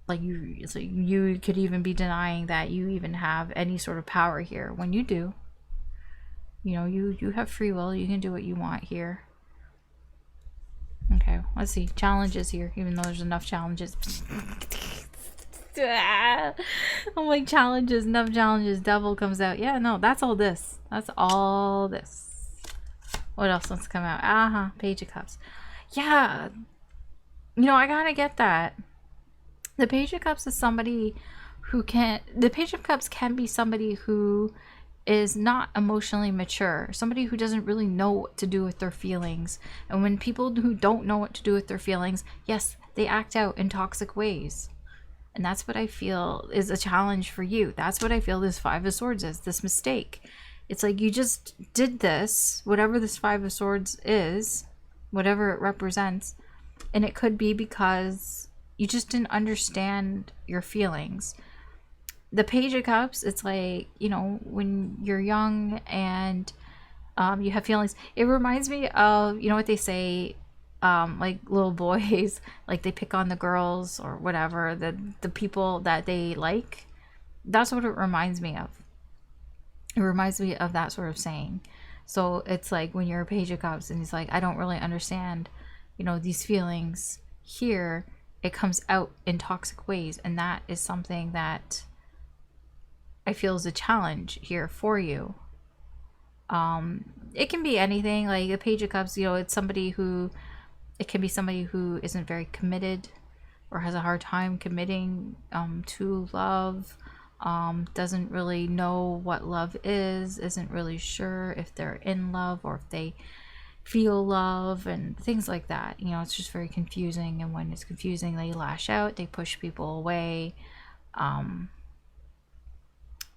[SPEAKER 1] Like, it's like you could even be denying that you even have any sort of power here, when you do. You know, you have free will. You can do what you want here. Okay, let's see. Challenges here, even though there's enough challenges. I'm like, challenges, enough challenges. Devil comes out. Yeah, no, that's all this. That's all this. What else wants to come out? Page of Cups. Yeah. You know, I gotta get that. The Page of Cups is somebody who can... The Page of Cups can be somebody who is not emotionally mature, somebody who doesn't really know what to do with their feelings. And when people who don't know what to do with their feelings, yes, they act out in toxic ways. And that's what I feel is a challenge for you. That's what I feel this Five of Swords is, this mistake. It's like you just did this, whatever this Five of Swords is, whatever it represents, and it could be because you just didn't understand your feelings. The Page of Cups, it's like, you know, when you're young and you have feelings, it reminds me of, you know what they say, like little boys, like they pick on the girls or whatever, the people that they like. That's what it reminds me of. It reminds me of that sort of saying. So it's like when you're a Page of Cups and he's like, I don't really understand, you know, these feelings here. It comes out in toxic ways, and that is something that I feel is a challenge here for you. It can be anything, like a Page of Cups, you know, it can be somebody who isn't very committed or has a hard time committing to love, doesn't really know what love is, isn't really sure if they're in love or if they feel love and things like that. You know, it's just very confusing, and when it's confusing, they lash out, they push people away,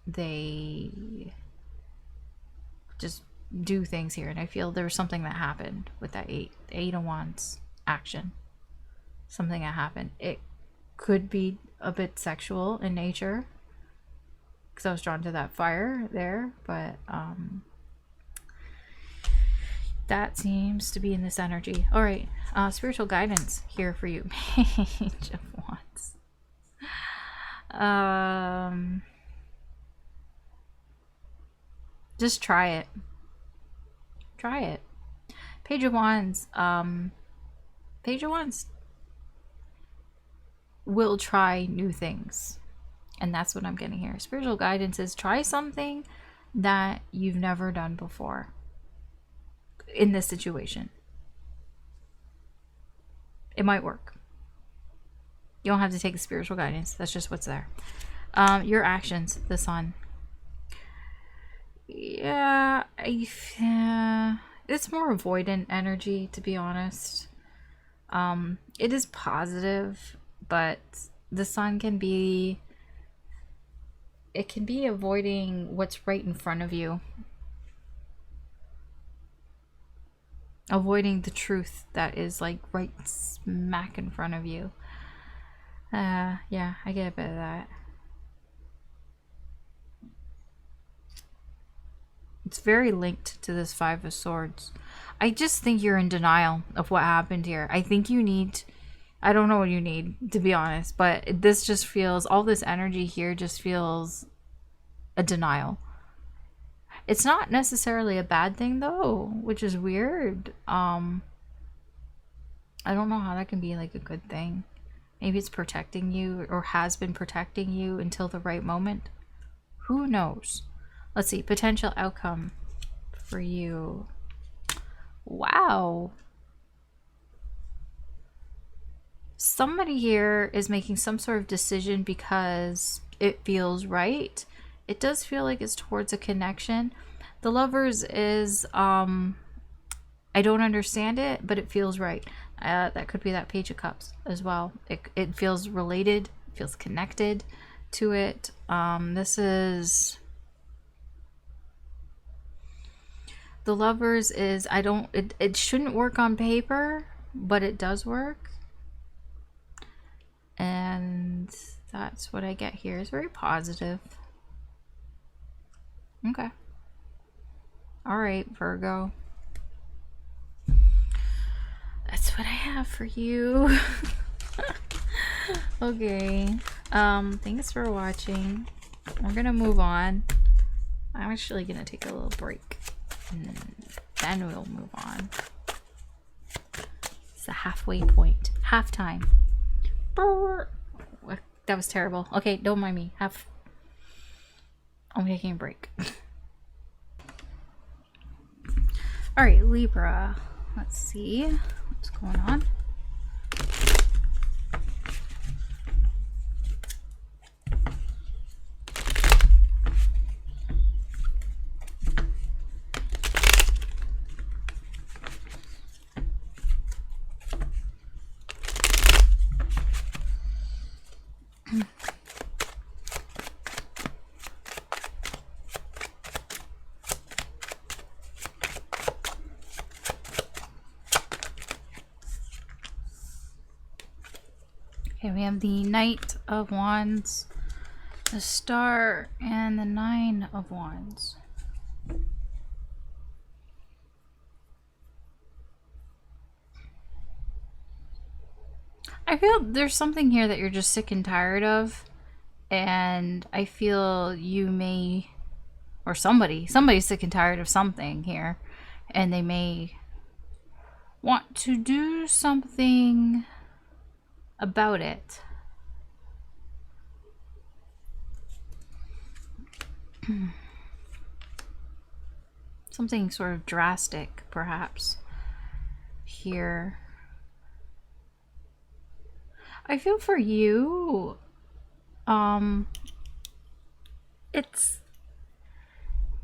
[SPEAKER 1] they just do things here. And I feel there was something that happened with that eight of Wands action. Something that happened. It could be a bit sexual in nature, because I was drawn to that fire there, but that seems to be in this energy. All right, spiritual guidance here for you. Page of Wands. Just try it. Try it. Page of Wands. Page of Wands will try new things. And that's what I'm getting here. Spiritual guidance is try something that you've never done before in this situation. It might work. You don't have to take the spiritual guidance. That's just what's there. Your actions, the Sun. Yeah, it's more avoidant energy, to be honest. It is positive, but the Sun can be, it can be avoiding what's right in front of you, avoiding the truth that is like right smack in front of you. Yeah, I get a bit of that. It's very linked to this Five of Swords. I just think you're in denial of what happened here. I think you need, I don't know what you need, to be honest, but this just feels, all this energy here just feels a denial. It's not necessarily a bad thing though, which is weird. I don't know how that can be like a good thing. Maybe it's protecting you, or has been protecting you until the right moment. Who knows? Let's see, potential outcome for you. Wow. Somebody here is making some sort of decision because it feels right. It does feel like it's towards a connection. The Lovers is, I don't understand it, but it feels right. That could be that Page of Cups as well. It feels related, feels connected to it. This is... The Lovers is, it shouldn't work on paper, but it does work. And that's what I get here. It's very positive. Okay. All right, Virgo. That's what I have for you. Okay. Thanks for watching. We're gonna move on. I'm actually gonna take a little break, and then we'll move on. It's the halfway point. Halftime. That was terrible. Okay, don't mind me. I'm taking a break. Alright, Libra. Let's see what's going on. Okay, we have the Knight of Wands, the Star, and the Nine of Wands. I feel there's something here that you're just sick and tired of, and I feel you may, or somebody's sick and tired of something here, and they may want to do something about it. Something sort of drastic, perhaps, here. I feel for you, it's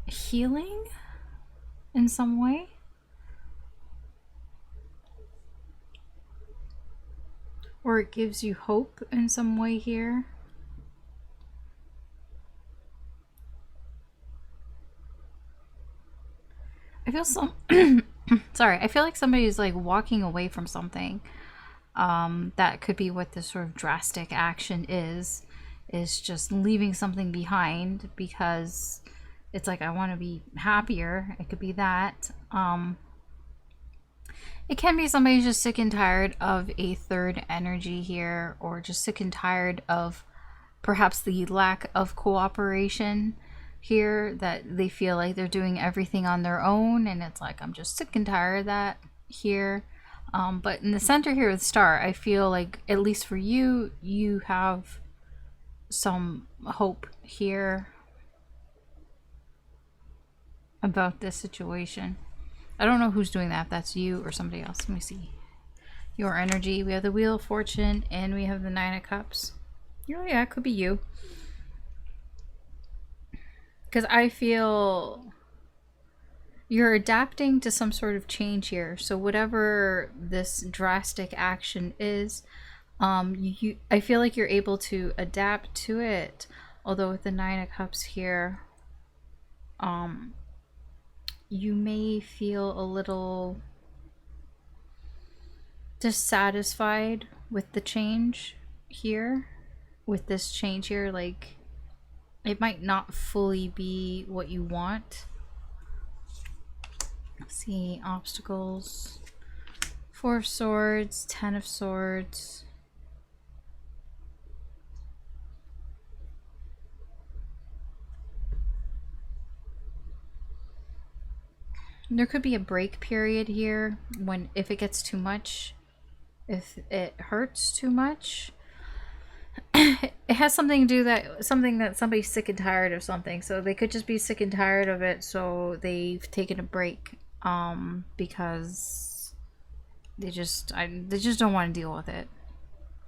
[SPEAKER 1] healing in some way. Or it gives you hope in some way here. I feel sorry, I feel like somebody's like walking away from something. That could be what this sort of drastic action is just leaving something behind because it's like, I want to be happier. It could be that. It can be somebody's just sick and tired of a third energy here, or just sick and tired of perhaps the lack of cooperation here, that they feel like they're doing everything on their own, and it's like, I'm just sick and tired of that here. But in the center here with Star, I feel like, at least for you, you have some hope here about this situation. I don't know who's doing that, if that's you or somebody else. Let me see. Your energy. We have the Wheel of Fortune and we have the Nine of Cups. Oh yeah, it could be you. Because I feel you're adapting to some sort of change here. So whatever this drastic action is, I feel like you're able to adapt to it. Although with the Nine of Cups here, you may feel a little dissatisfied with the change here. With this change here, like, it might not fully be what you want. Let's see, obstacles. Four of Swords, Ten of Swords. There could be a break period here when, if it gets too much, if it hurts too much. It has something to do that somebody's sick and tired of something, so they could just be sick and tired of it, so they've taken a break because they just don't want to deal with it.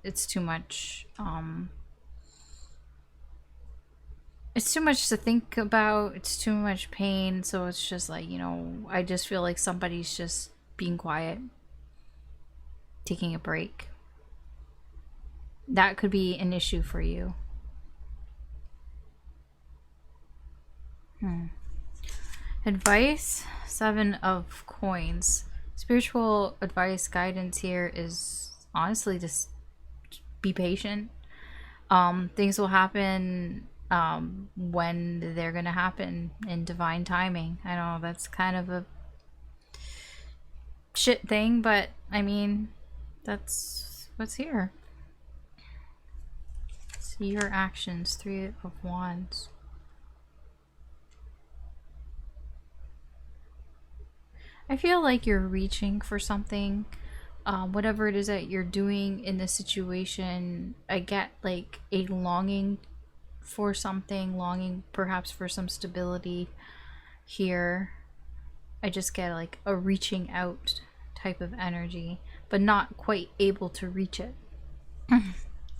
[SPEAKER 1] It's too much. It's too much to think about. It's too much pain. So it's just like, you know, I just feel like somebody's just being quiet, taking a break. That could be an issue for you. Advice, Seven of Coins. Spiritual advice, guidance here is honestly just be patient. Things will happen when they're gonna happen in divine timing. I know that's kind of a shit thing, but I mean, that's what's here. See your actions. Three of Wands. I feel like you're reaching for something. Whatever it is that you're doing in this situation, I get like a longing for something, longing perhaps for some stability here. I just get like a reaching out type of energy, but not quite able to reach it.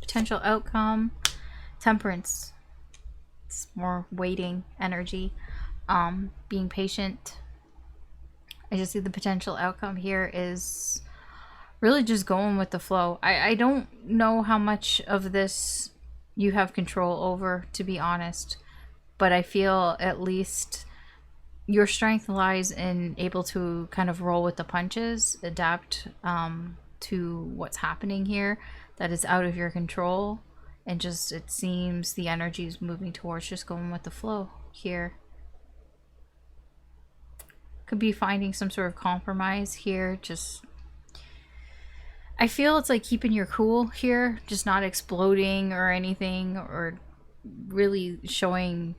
[SPEAKER 1] Potential outcome, Temperance. It's more waiting energy. Being patient. I just see the potential outcome here is really just going with the flow. I don't know how much of this you have control over, to be honest, but I feel at least your strength lies in able to kind of roll with the punches, adapt to what's happening here. that is out of your control, and just it seems the energy is moving towards just going with the flow here. Could be finding some sort of compromise here. Just, I feel it's like keeping your cool here, just not exploding or anything, or really showing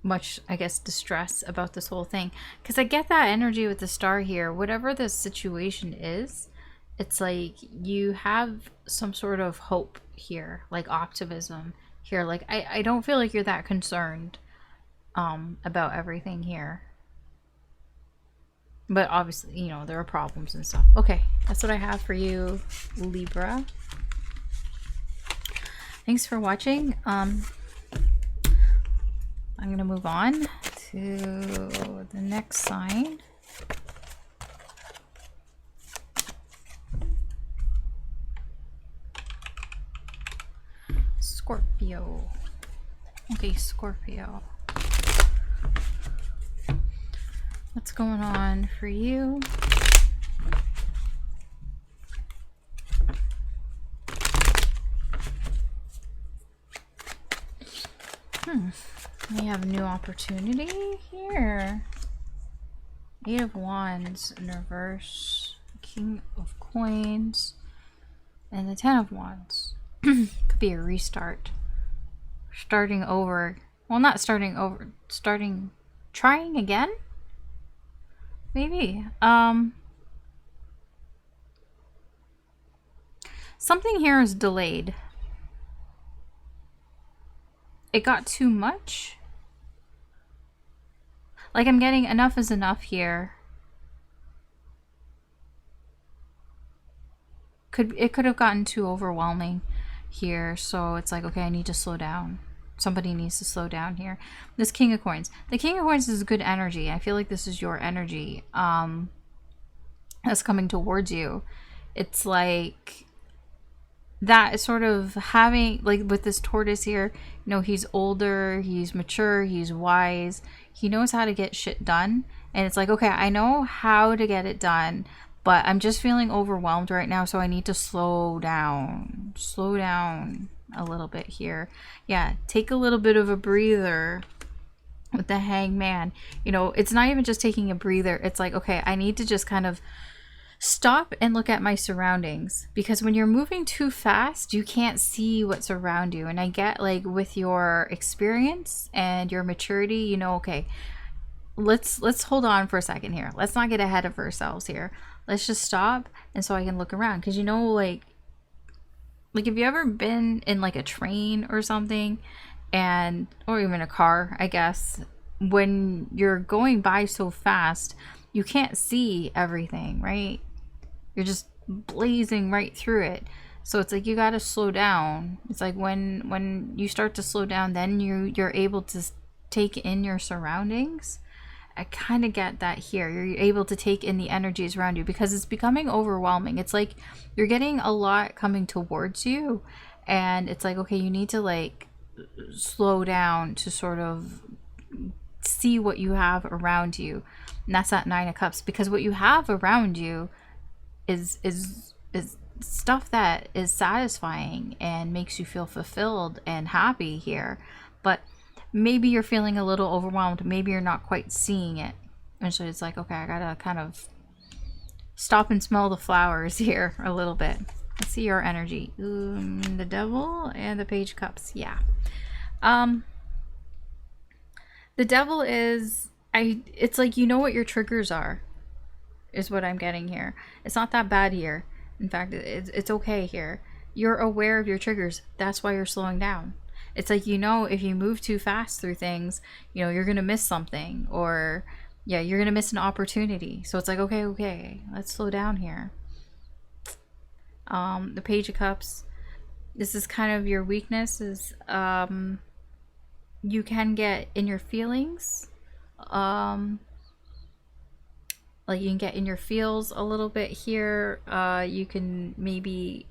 [SPEAKER 1] much, I guess, distress about this whole thing. Because I get that energy with the star here. Whatever the situation is, it's like you have some sort of hope here, like optimism here. Like I don't feel like you're that concerned about everything here. But obviously, you know, there are problems and stuff. Okay, that's what I have for you, Libra. Thanks for watching. I'm going to move on to the next sign. Scorpio. Okay, Scorpio. What's going on for you? We have a new opportunity here. 8 of Wands in reverse, King of Coins, and the 10 of Wands. Could be a restart. Starting over. Well, not starting over. Trying again? Maybe. Something here is delayed. It got too much. Like, I'm getting enough is enough here. It could have gotten too overwhelming here, so it's like, okay, I need to slow down. Somebody needs to slow down here. This King of Coins. The King of Coins is good energy. I feel like this is your energy that's coming towards you. It's like that is sort of having, like with this tortoise here, you know, he's older, he's mature, he's wise, he knows how to get shit done. And it's like, okay, I know how to get it done, but I'm just feeling overwhelmed right now, so I need to slow down a little bit here. Yeah, take a little bit of a breather with the Hangman. You know, it's not even just taking a breather. It's like, okay, I need to just kind of stop and look at my surroundings, because when you're moving too fast, you can't see what's around you. And I get, like, with your experience and your maturity, you know, okay, let's hold on for a second here. Let's not get ahead of ourselves here. Let's just stop, and so I can look around. Because, you know, like have you ever been in like a train or something, and or even a car, I guess, when you're going by so fast, you can't see everything, right? You're just blazing right through it. So it's like you got to slow down. It's like when you start to slow down, then you're able to take in your surroundings. I kind of get that here. You're able to take in the energies around you, because it's becoming overwhelming. It's like you're getting a lot coming towards you, and it's like, okay, you need to like slow down to sort of see what you have around you. And that's that 9 of Cups, because what you have around you is stuff that is satisfying and makes you feel fulfilled and happy here. But maybe you're feeling a little overwhelmed. Maybe you're not quite seeing it. And so it's like, okay, I gotta kind of stop and smell the flowers here a little bit. Let's see your energy. The Devil and the Page of Cups. Yeah. The Devil is, it's like, you know what your triggers are, is what I'm getting here. It's not that bad here. In fact, it's okay here. You're aware of your triggers. That's why you're slowing down. It's like, you know, if you move too fast through things, you know, you're going to miss something, or yeah, you're going to miss an opportunity. So it's like, okay, let's slow down here. The Page of Cups, this is kind of your weakness, is you can get in your feelings. Like you can get in your feels a little bit here. You can maybe,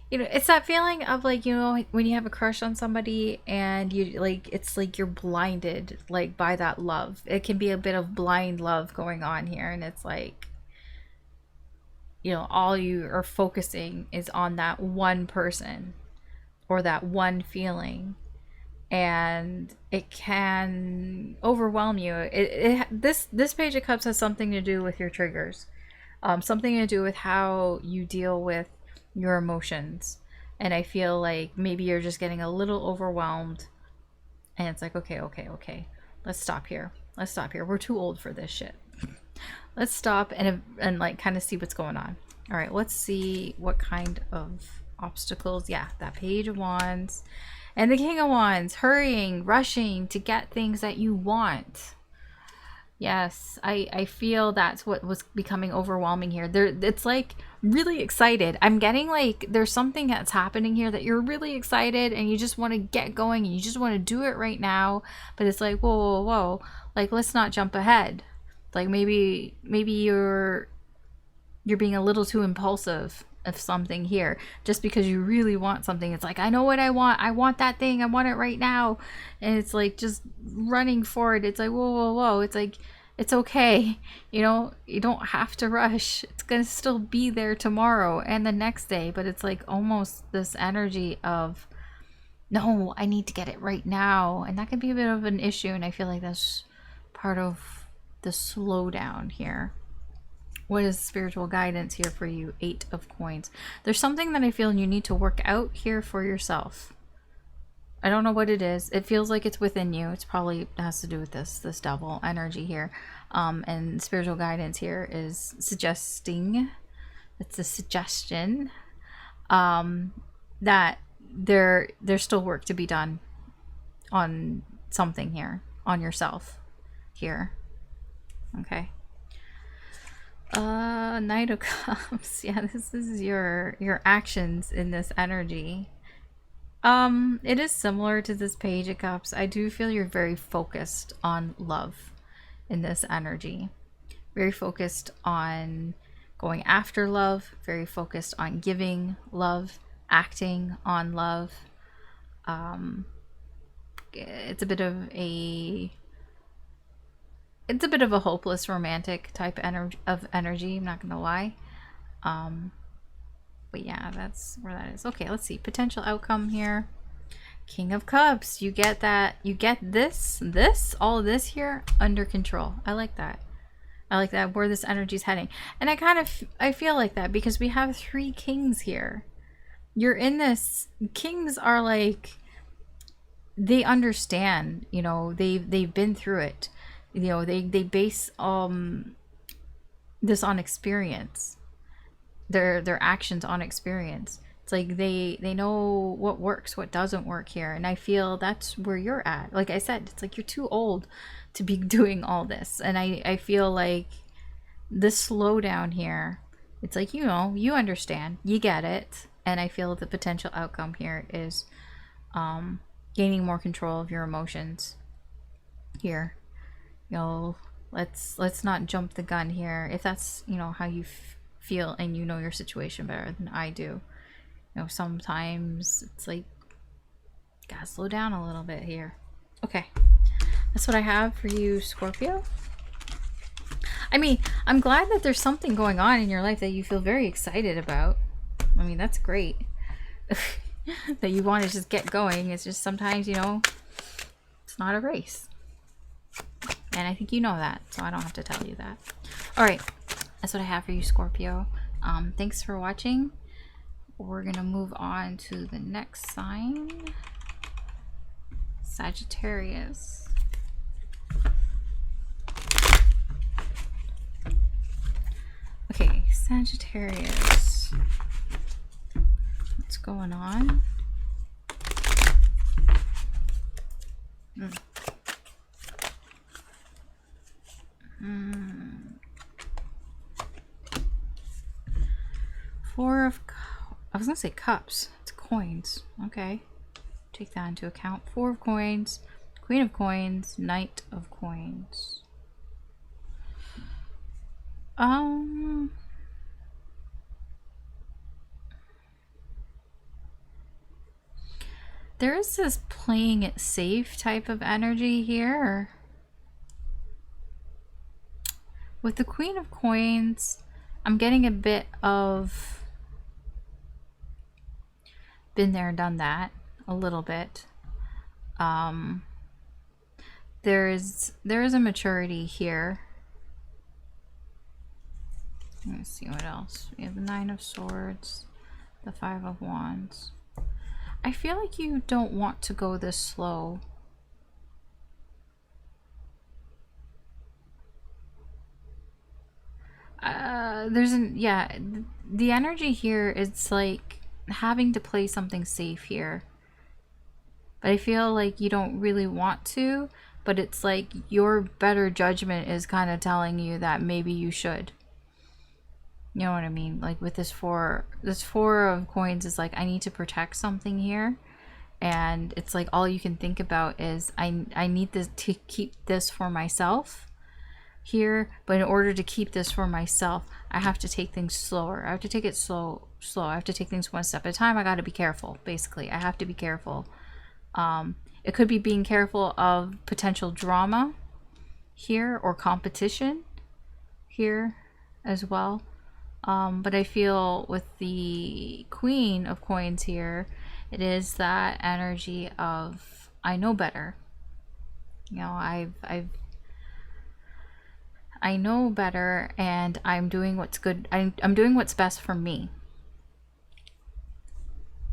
[SPEAKER 1] you know, it's that feeling of like, you know, when you have a crush on somebody and you like, it's like you're blinded like by that love. It can be a bit of blind love going on here, and it's like, you know, all you are focusing is on that one person or that one feeling, and it can overwhelm you. This Page of Cups has something to do with your triggers, something to do with how you deal with your emotions. And I feel like maybe you're just getting a little overwhelmed, and it's like, okay, let's stop here. We're too old for this shit. Let's stop and like kind of see what's going on. All right, let's see what kind of obstacles. Yeah, that Page of Wands and the King of Wands, hurrying, rushing to get things that you want. Yes, I feel that's what was becoming overwhelming here. It's like really excited. I'm getting like there's something that's happening here that you're really excited and you just want to get going and you just want to do it right now. But it's like, whoa. Like, let's not jump ahead. Like maybe you're being a little too impulsive of something here just because you really want something. It's like, I know what I want that thing, I want it right now, and it's like just running for it. It's like, whoa. It's like, it's okay, you know, you don't have to rush. It's gonna still be there tomorrow and the next day. But it's like almost this energy of, no, I need to get it right now, and that can be a bit of an issue. And I feel like that's part of the slowdown here. What is spiritual guidance here for you? 8 of Coins. There's something that I feel you need to work out here for yourself. I don't know what it is. It feels like it's within you. It's probably has to do with this devil energy here. And spiritual guidance here is suggesting, it's a suggestion, that there's still work to be done on something here, on yourself here. Okay. Knight of Cups. Yeah, this is your actions in this energy. It is similar to this Page of Cups. I do feel you're very focused on love in this energy. Very focused on going after love, very focused on giving love, acting on love. It's a bit of a hopeless romantic type energy, I'm not gonna lie. But yeah, that's where that is. Okay, let's see. Potential outcome here. King of Cups. You get that. You get all of this here under control. I like that. I like that, where this energy is heading. And I feel like that because we have 3 kings here. You're in this. Kings are like, they understand, you know, they've been through it. You know, they base this on experience. Their actions on experience. It's like they know what works, what doesn't work here. And I feel that's where you're at. Like I said, it's like you're too old to be doing all this. And I feel like this slowdown here, it's like, you know, you understand, you get it. And I feel the potential outcome here is gaining more control of your emotions here. You know, let's not jump the gun here. If that's, you know, how you feel and you know your situation better than I do. You know, sometimes it's like, gotta slow down a little bit here. Okay, that's what I have for you, Scorpio. I mean, I'm glad that there's something going on in your life that you feel very excited about. I mean, that's great. That you want to just get going. It's just sometimes, you know, it's not a race. And I think you know that, so I don't have to tell you that. All right, that's what I have for you, Scorpio. Thanks for watching. We're gonna move on to the next sign, Sagittarius. Okay, Sagittarius. What's going on? I was gonna say cups. It's coins. Okay, take that into account. 4 of coins, Queen of coins, Knight of coins. There is this playing it safe type of energy here. With the Queen of coins, I'm getting a bit of been there, done that a little bit. There is a maturity here. Let's see what else. We have the Nine of Swords, the Five of Wands. I feel like you don't want to go this slow. The energy here, it's like having to play something safe here. But I feel like you don't really want to, but it's like your better judgment is kind of telling you that maybe you should. You know what I mean? Like with this four of coins is like, I need to protect something here. And it's like all you can think about is I need this to keep this for myself here, but in order to keep this for myself, I have to take things slower. I have to take it slow. I have to take things one step at a time. I got to be careful. Basically, I have to be careful. It could be being careful of potential drama here or competition here as well. But I feel with the Queen of Coins here, it is that energy of I know better. You know, I know better, and I'm doing what's good. I'm doing what's best for me.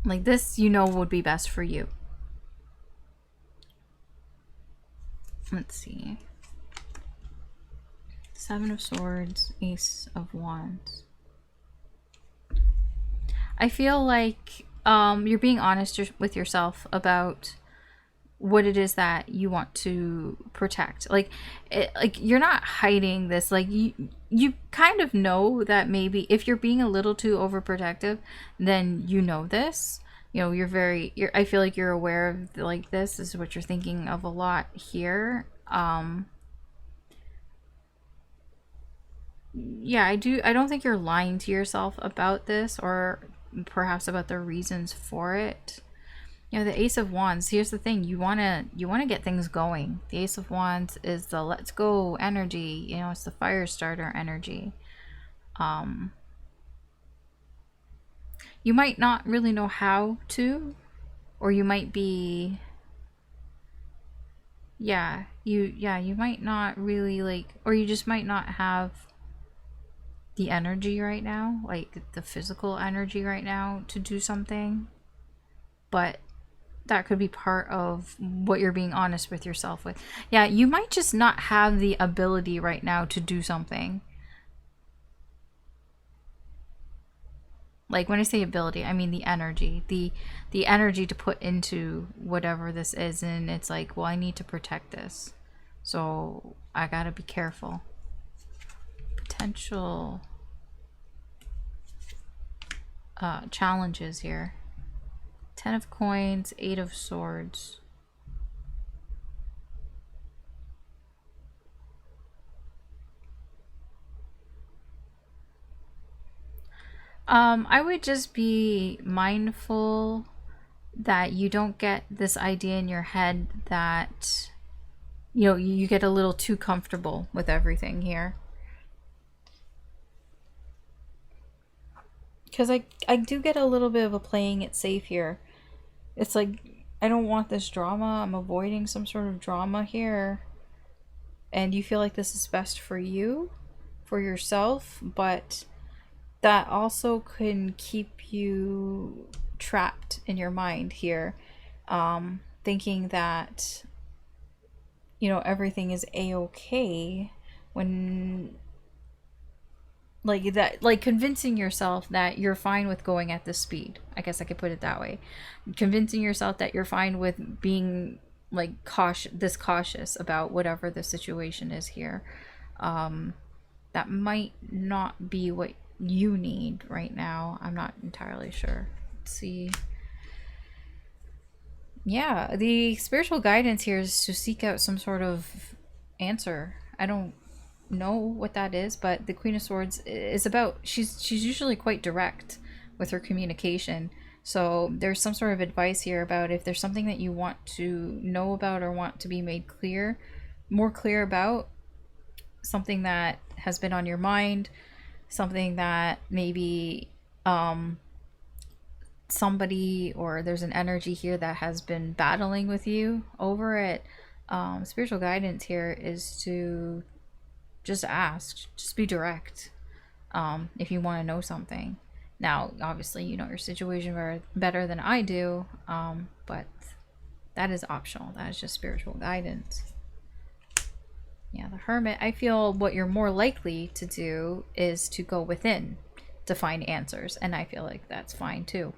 [SPEAKER 1] Like this, you know, would be best for you. Let's see. Seven of Swords, Ace of Wands. I feel like you're being honest with yourself about what it is that you want to protect. Like you're not hiding this. Like you kind of know that maybe if you're being a little too overprotective, then you know this. You know, I feel like you're aware of like this is what you're thinking of a lot here. Yeah, I don't think you're lying to yourself about this, or perhaps about the reasons for it. You know, the Ace of Wands, here's the thing, you want to get things going. The Ace of Wands is the let's go energy, you know, it's the fire starter energy. You might not really know how to, or you might be you might not really like, or you just might not have the energy right now, like the physical energy right now to do something. But that could be part of what you're being honest with yourself with. Yeah, you might just not have the ability right now to do something. Like when I say ability, I mean the energy. The energy to put into whatever this is, and it's like, well, I need to protect this. So I gotta be careful. Potential challenges here. 10 of Coins, 8 of Swords. I would just be mindful that you don't get this idea in your head that, you know, you get a little too comfortable with everything here. Because I do get a little bit of a playing it safe here. It's like, I don't want this drama. I'm avoiding some sort of drama here. And you feel like this is best for you, for yourself, but that also can keep you trapped in your mind here, thinking that, you know, everything is a-okay, when like that, like convincing yourself that you're fine with going at this speed. I guess I could put it that way. Convincing yourself that you're fine with being like cautious about whatever the situation is here. That might not be what you need right now. I'm not entirely sure. Let's see. Yeah, the spiritual guidance here is to seek out some sort of answer. I don't know what that is, but the Queen of Swords is about, she's usually quite direct with her communication. So there's some sort of advice here about if there's something that you want to know about or want to be made more clear about, something that has been on your mind, something that maybe somebody, or there's an energy here that has been battling with you over it. Spiritual guidance here is to just ask, just be direct, if you want to know something. Now, obviously, you know your situation better than I do, but that is optional. That is just spiritual guidance. Yeah, the Hermit, I feel what you're more likely to do is to go within to find answers, and I feel like that's fine too.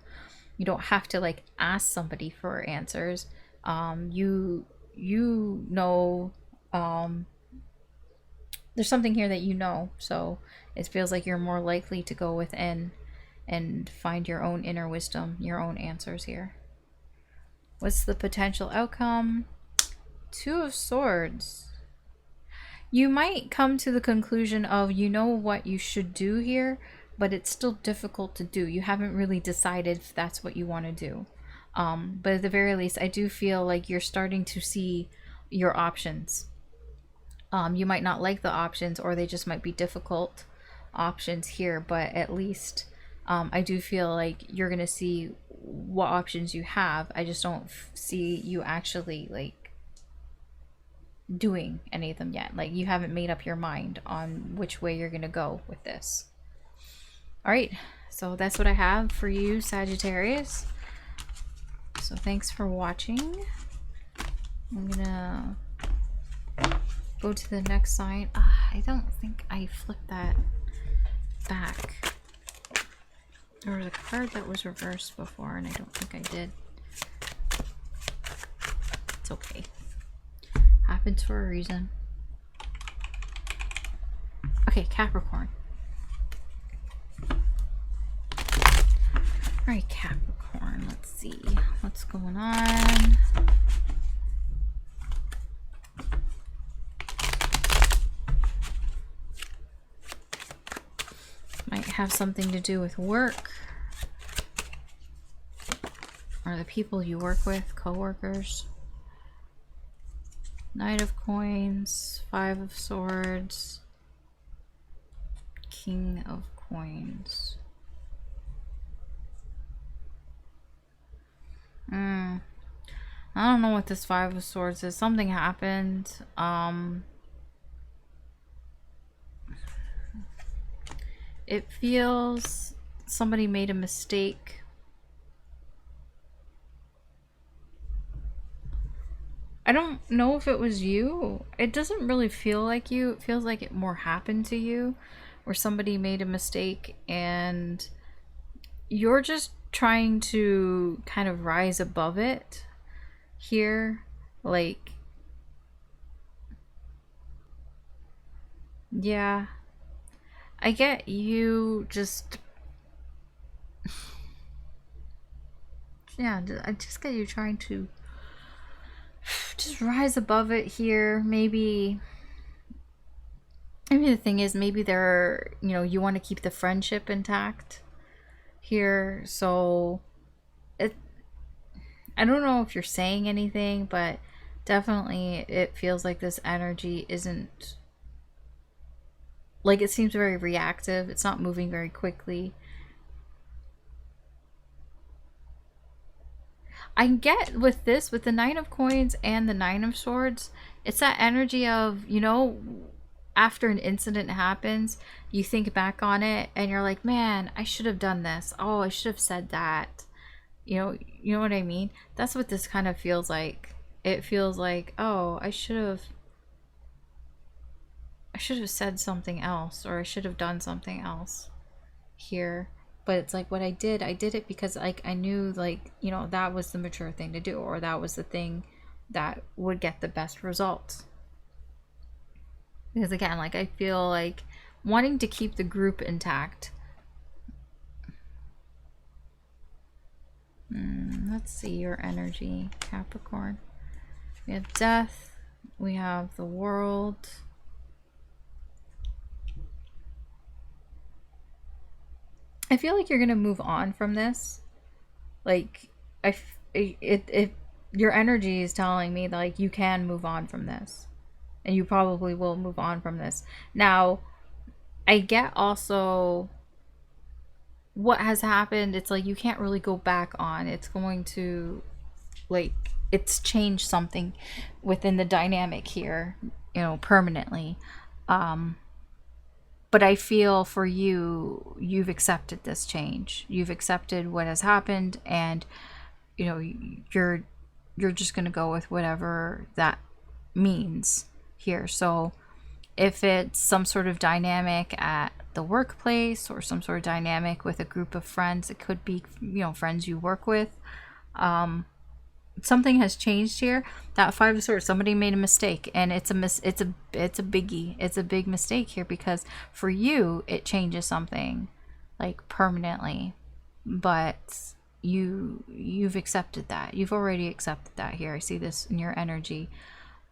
[SPEAKER 1] You don't have to like ask somebody for answers. You know, there's something here that you know, so it feels like you're more likely to go within and find your own inner wisdom, your own answers here. What's the potential outcome? Two of Swords. You might come to the conclusion of, you know what you should do here, but it's still difficult to do. You haven't really decided if that's what you want to do. But at the very least, I do feel like you're starting to see your options. You might not like the options, or they just might be difficult options here, but at least I do feel like you're going to see what options you have. I just don't see you actually like doing any of them yet. Like, you haven't made up your mind on which way you're going to go with this. All right, so that's what I have for you, Sagittarius. So thanks for watching. I'm gonna go to the next sign. I don't think I flipped that back. There was a card that was reversed before, and I don't think I did. It's okay. Happens for a reason. Okay, Capricorn. Alright, Capricorn. Let's see what's going on. Might have something to do with work, or the people you work with, co-workers. Knight of Coins, Five of Swords, King of Coins. I don't know what this Five of Swords is. Something happened. It feels somebody made a mistake. I don't know if it was you. It doesn't really feel like you. It feels like it more happened to you, where somebody made a mistake and you're just trying to kind of rise above it here. Like, yeah, I get you just, yeah, I just get you trying to just rise above it here. Maybe the thing is, maybe they're, you know, you want to keep the friendship intact here, so I don't know if you're saying anything, but definitely it feels like this energy isn't, like, it seems very reactive. It's not moving very quickly. I get with this, with the Nine of Coins and the Nine of Swords, it's that energy of, you know, after an incident happens, you think back on it and you're like, man, I should have done this. Oh, I should have said that. You know what I mean? That's what this kind of feels like. It feels like, oh, I should have said something else, or I should have done something else here. But it's like, what I did it because, like, I knew, like, you know, that was the mature thing to do, or that was the thing that would get the best results. Because again, like, I feel like wanting to keep the group intact. Let's see your energy, Capricorn. We have Death. We have the World. I feel like you're gonna move on from this. Like, your energy is telling me that, like, you can move on from this, and you probably will move on from this. Now, I get also what has happened. It's like you can't really go back on. It's going to, like, it's changed something within the dynamic here, permanently. Um, but I feel for you, you've accepted this change. You've accepted what has happened, and you're just going to go with whatever that means here. So if it's some sort of dynamic at the workplace or some sort of dynamic with a group of friends, it could be friends you work with. Something has changed here. That Five of Swords, somebody made a mistake, and it's a biggie. It's a big mistake here, because for you it changes something like permanently, but you've accepted that. You've already accepted that here. I see this in your energy.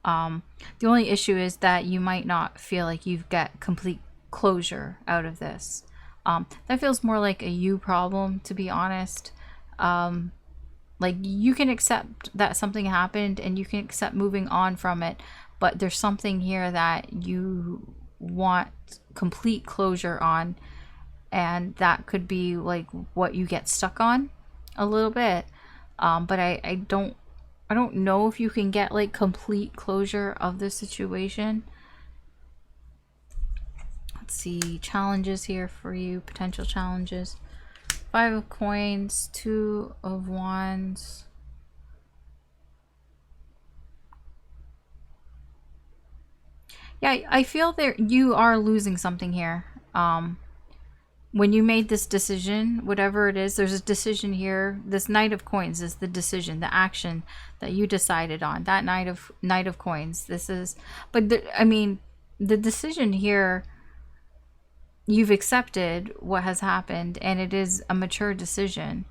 [SPEAKER 1] The only issue is that you might not feel like you've got complete closure out of this. That feels more like a you problem, to be honest. Like, you can accept that something happened and you can accept moving on from it, but there's something here that you want complete closure on, and that could be like what you get stuck on a little bit. But I don't know if you can get like complete closure of the situation. Let's see, challenges here for you, potential challenges. Five of Coins, Two of Wands. Yeah, I feel that you are losing something here. When you made this decision, whatever it is, there's a decision here. This Knight of Coins is the decision, the action that you decided on. That Knight of Coins. This is, but the decision here, you've accepted what has happened, and it is a mature decision.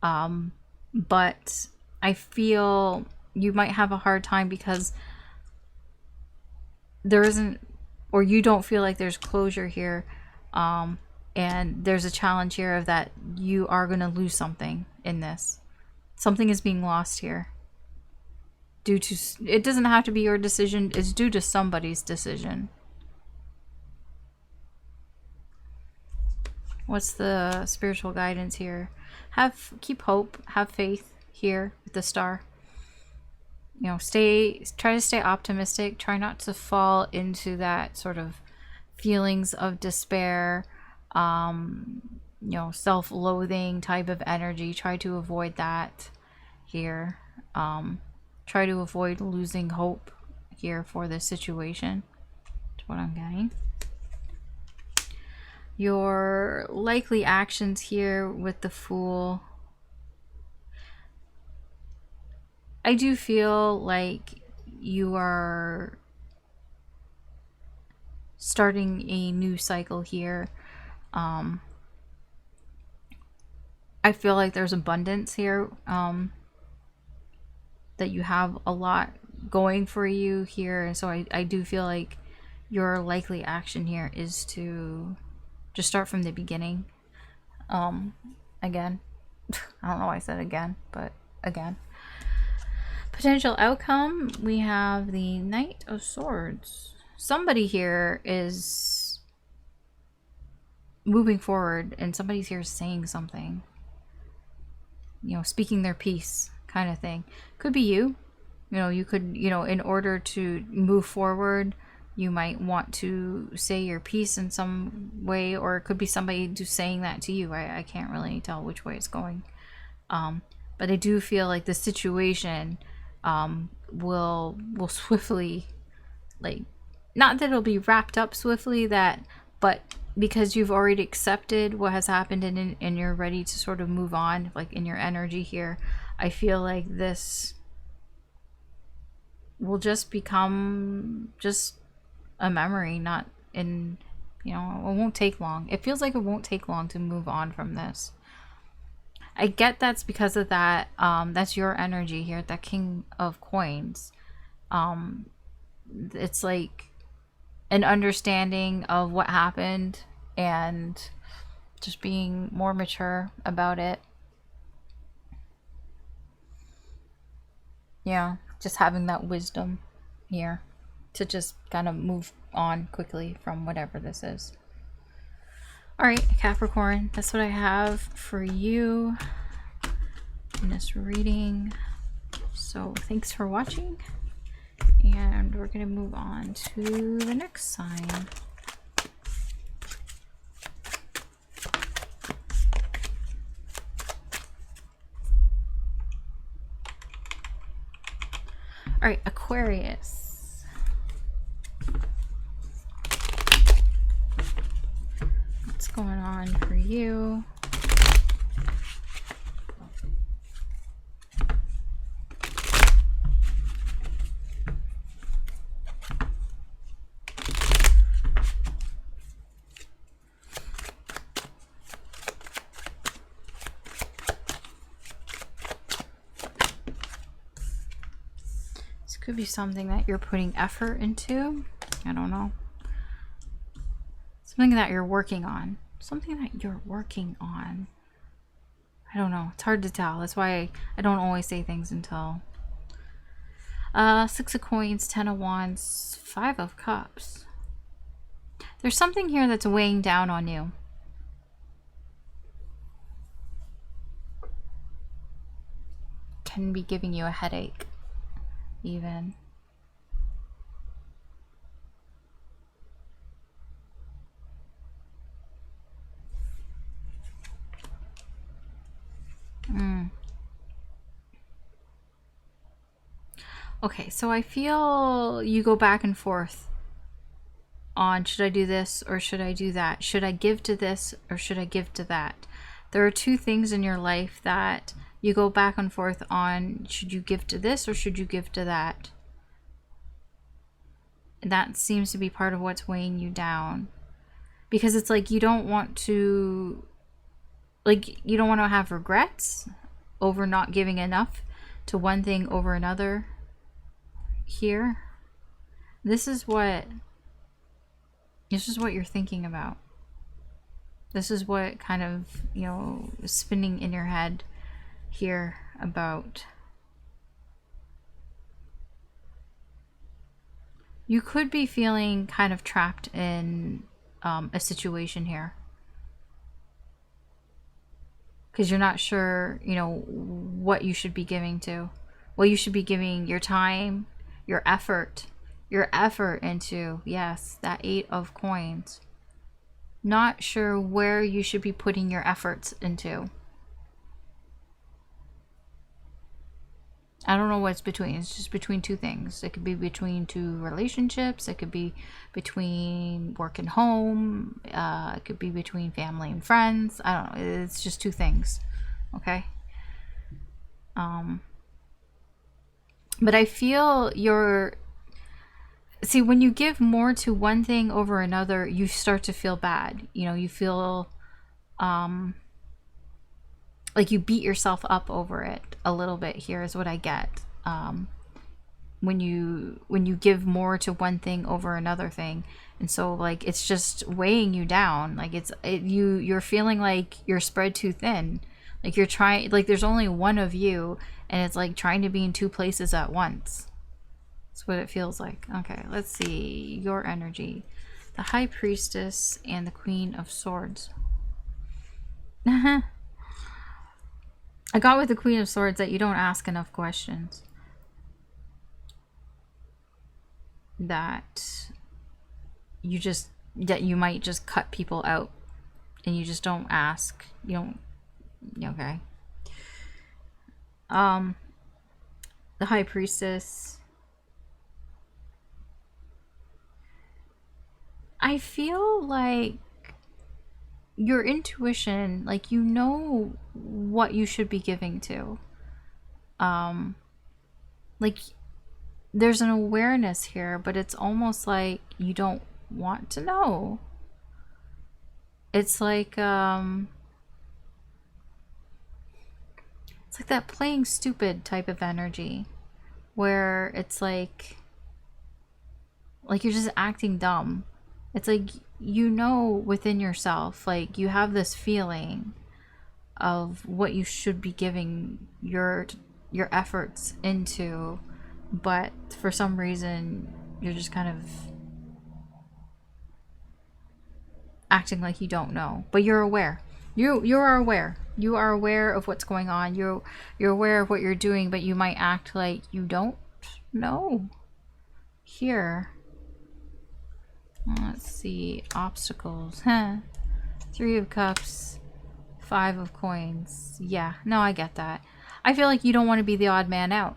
[SPEAKER 1] But I feel you might have a hard time because there isn't, or you don't feel like there's closure here. And there's a challenge here of that you are going to lose something in this. Something is being lost here. Due to, it doesn't have to be your decision, it's due to somebody's decision. What's the spiritual guidance here? Keep hope, have faith here with the Star. Try to stay optimistic. Try not to fall into that sort of feelings of despair, self-loathing type of energy. Try to avoid that here. Try to avoid losing hope here for this situation. That's what I'm getting. Your likely actions here with the Fool. I do feel like you are starting a new cycle here. I feel like there's abundance here, that you have a lot going for you here, and so I do feel like your likely action here is to just start from the beginning. Again, I don't know why I said again, but again. Potential outcome, we have the Knight of Swords. Somebody here is moving forward, and somebody's here saying something. Speaking their piece kind of thing. Could be you. You could, in order to move forward, you might want to say your piece in some way, or it could be somebody just saying that to you. I can't really tell which way it's going. But I do feel like the situation will swiftly, like, not that it'll be wrapped up swiftly, but because you've already accepted what has happened and you're ready to sort of move on, like in your energy here, I feel like this will just become just a memory, not in, it won't take long. It feels like it won't take long to move on from this. I get that's because of that. That's your energy here, that King of Coins. It's like an understanding of what happened and just being more mature about it. Yeah, just having that wisdom here to just kind of move on quickly from whatever this is. All right, Capricorn, that's what I have for you in this reading. So thanks for watching, and we're going to move on to the next sign. All right, Aquarius. What's going on for you? Could be something that you're putting effort into. I don't know. Something that you're working on. Something that you're working on. I don't know. It's hard to tell. That's why I don't always say things until... 6 of Coins, 10 of Wands, 5 of Cups. There's something here that's weighing down on you. Can be giving you a headache. Even. Okay, so I feel you go back and forth on, should I do this or should I do that? Should I give to this or should I give to that? There are two things in your life that you go back and forth on. Should you give to this or should you give to that? And that seems to be part of what's weighing you down. Because it's like you don't want to... you don't want to have regrets over not giving enough to one thing over another here. This is what you're thinking about. This is what kind of, you know, is spinning in your head here about. You could be feeling kind of trapped in a situation here. Because you're not sure, you know, what you should be giving to. What you should be giving your time, your effort into. Yes, that 8 of Coins. Not sure where you should be putting your efforts into. I don't know what it's between. It's just between two things. It could be between two relationships. It could be between work and home. It could be between family and friends. I don't know. It's just two things. Okay? But I feel you're... See, when you give more to one thing over another, you start to feel bad. You know, you feel... like you beat yourself up over it a little bit here is what I get. When you give more to one thing over another thing. And so like it's just weighing you down. Like you're feeling like you're spread too thin. Like you're trying, like there's only one of you and it's like trying to be in two places at once. That's what it feels like. Okay, let's see your energy. The High Priestess and the Queen of Swords. I got with the Queen of Swords that you don't ask enough questions. That you might just cut people out and you just don't ask. You don't... Okay. The High Priestess. I feel like your intuition, like you know what you should be giving to. Like there's an awareness here, but it's almost like you don't want to know. It's like that playing stupid type of energy where it's like you're just acting dumb. It's like, you know, within yourself, like you have this feeling of what you should be giving your efforts into, but for some reason you're just kind of, acting like you don't know, but you're aware. You are aware. You are aware of what's going on. You're aware of what you're doing, but you might act like you don't know. Here. Let's see. Obstacles. Huh. 3 of Cups. 5 of Coins. Yeah. No, I get that. I feel like you don't want to be the odd man out.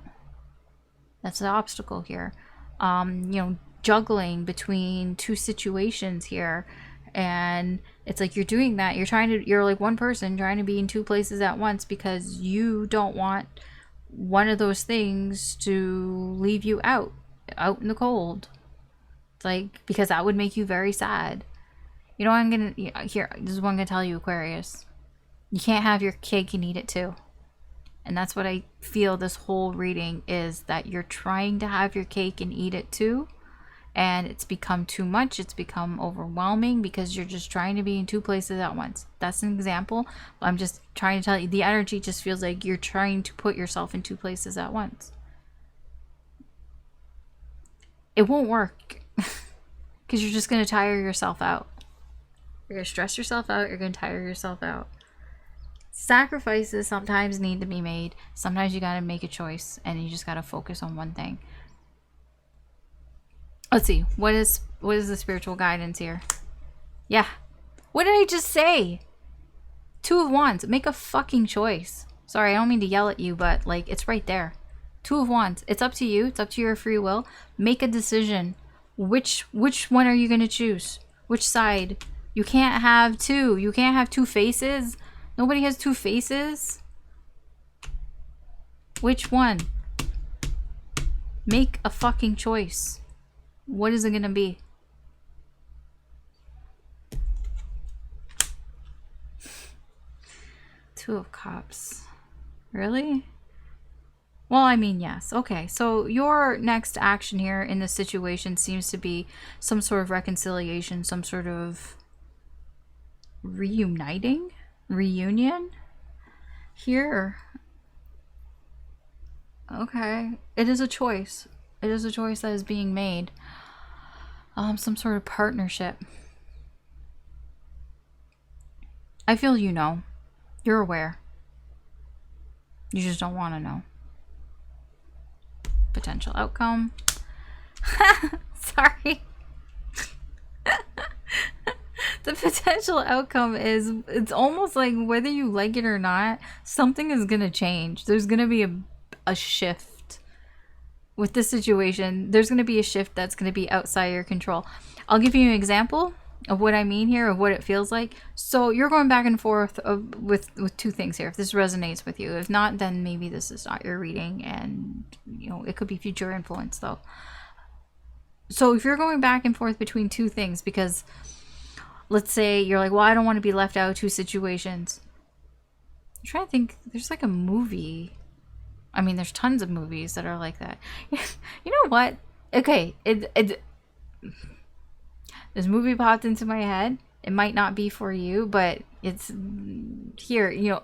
[SPEAKER 1] That's the obstacle here. Juggling between 2 situations here. And it's like you're doing that. You're like one person trying to be in 2 places at once because you don't want one of those things to leave you out in the cold. It's like, because that would make you very sad. You know what this is what I'm gonna tell you, Aquarius. You can't have your cake and eat it too. And that's what I feel this whole reading is, that you're trying to have your cake and eat it too. And it's become too much. It's become overwhelming because you're just trying to be in 2 places at once. That's an example. I'm just trying to tell you, the energy just feels like you're trying to put yourself in 2 places at once. It won't work because you're just going to tire yourself out. You're going to stress yourself out. You're going to tire yourself out. Sacrifices sometimes need to be made. Sometimes you got to make a choice and you just got to focus on one thing. Let's see. What is the spiritual guidance here? Yeah. What did I just say? 2 of Wands. Make a fucking choice. Sorry, I don't mean to yell at you, but like, it's right there. 2 of Wands. It's up to you. It's up to your free will. Make a decision. Which one are you going to choose? Which side? You can't have 2. You can't have 2 faces. Nobody has 2 faces. Which one? Make a fucking choice. What is it gonna be? Two of Cups. Really? Well, I mean, yes. Okay, so your next action here in this situation seems to be some sort of reconciliation, some sort of reunion here. Okay, it is a choice. It is a choice that is being made. Some sort of partnership. I feel you know. You're aware. You just don't want to know. Potential outcome. Sorry. The potential outcome is, it's almost like whether you like it or not, something is going to change. There's going to be a shift. With this situation, there's going to be a shift that's going to be outside your control. I'll give you an example of what I mean here, of what it feels like. So you're going back and forth with 2 things here. If this resonates with you, if not, then maybe this is not your reading, and it could be future influence though. So if you're going back and forth between 2 things, because let's say you're like, well, I don't want to be left out of 2 situations. I'm trying to think. There's like a movie. I mean, there's tons of movies that are like that. You know what? Okay, this movie popped into my head. It might not be for you, but it's here.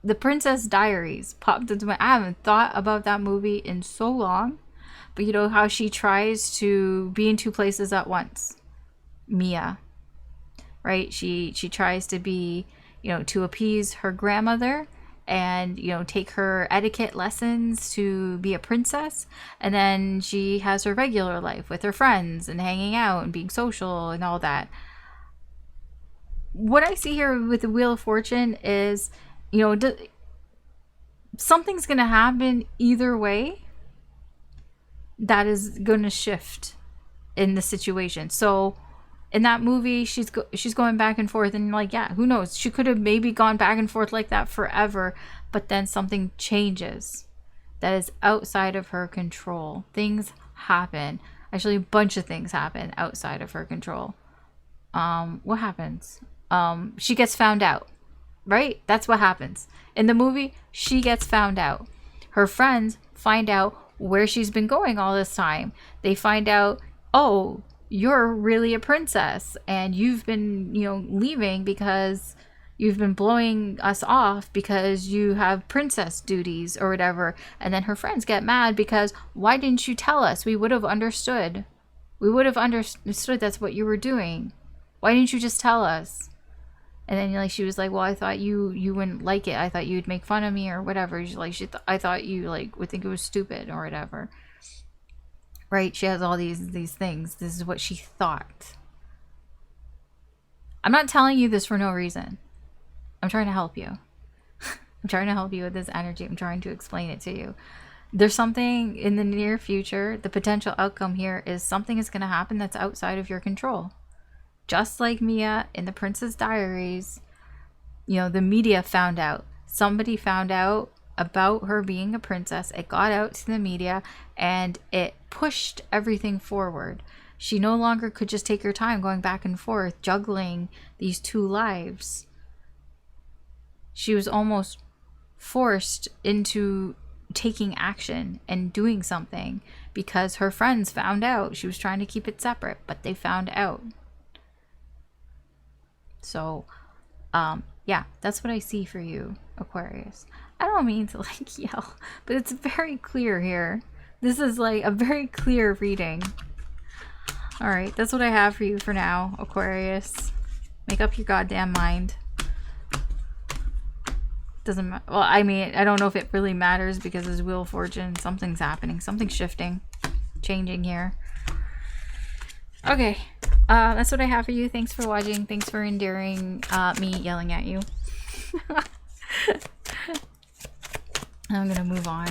[SPEAKER 1] The Princess Diaries popped into I haven't thought about that movie in so long. But you know how she tries to be in 2 places at once. Mia. Right? She tries to be, to appease her grandmother. And, take her etiquette lessons to be a princess. And then she has her regular life with her friends and hanging out and being social and all that. What I see here with the Wheel of Fortune is, something's going to happen either way that is going to shift in the situation. So in that movie, she's going back and forth, and like, yeah, who knows? She could have maybe gone back and forth like that forever, but then something changes that is outside of her control. Things happen. Actually, a bunch of things happen outside of her control. What happens? She gets found out, right? That's what happens. In the movie, she gets found out. Her friends find out where she's been going all this time. They find out, oh, you're really a princess and you've been, leaving because you've been blowing us off because you have princess duties or whatever. And then her friends get mad because, why didn't you tell us? We would have understood. We would have understood that's what you were doing. Why didn't you just tell us? And then like she was like, well, I thought you wouldn't like it. I thought you'd make fun of me or whatever. She's like, I thought you like would think it was stupid or whatever. Right? She has all these things. This is what she thought. I'm not telling you this for no reason. I'm trying to help you. I'm trying to help you with this energy. I'm trying to explain it to you. There's something in the near future. The potential outcome here is something is going to happen that's outside of your control. Just like Mia in the Princess Diaries, you know, the media found out. Somebody found out about her being a princess. It got out to the media and it pushed everything forward. She no longer could just take her time going back and forth, juggling these two lives. She was almost forced into taking action and doing something because her friends found out. She was trying to keep it separate, but they found out. So, yeah, that's what I see for you, Aquarius. I don't mean to like yell, but it's very clear here. This is like a very clear reading. All right, that's what I have for you for now, Aquarius. Make up your goddamn mind. Doesn't matter. Well, I mean, I don't know if it really matters because it's Wheel of Fortune. Something's happening. Something's shifting. Changing here. Okay. That's what I have for you. Thanks for watching. Thanks for enduring me yelling at you. I'm going to move on.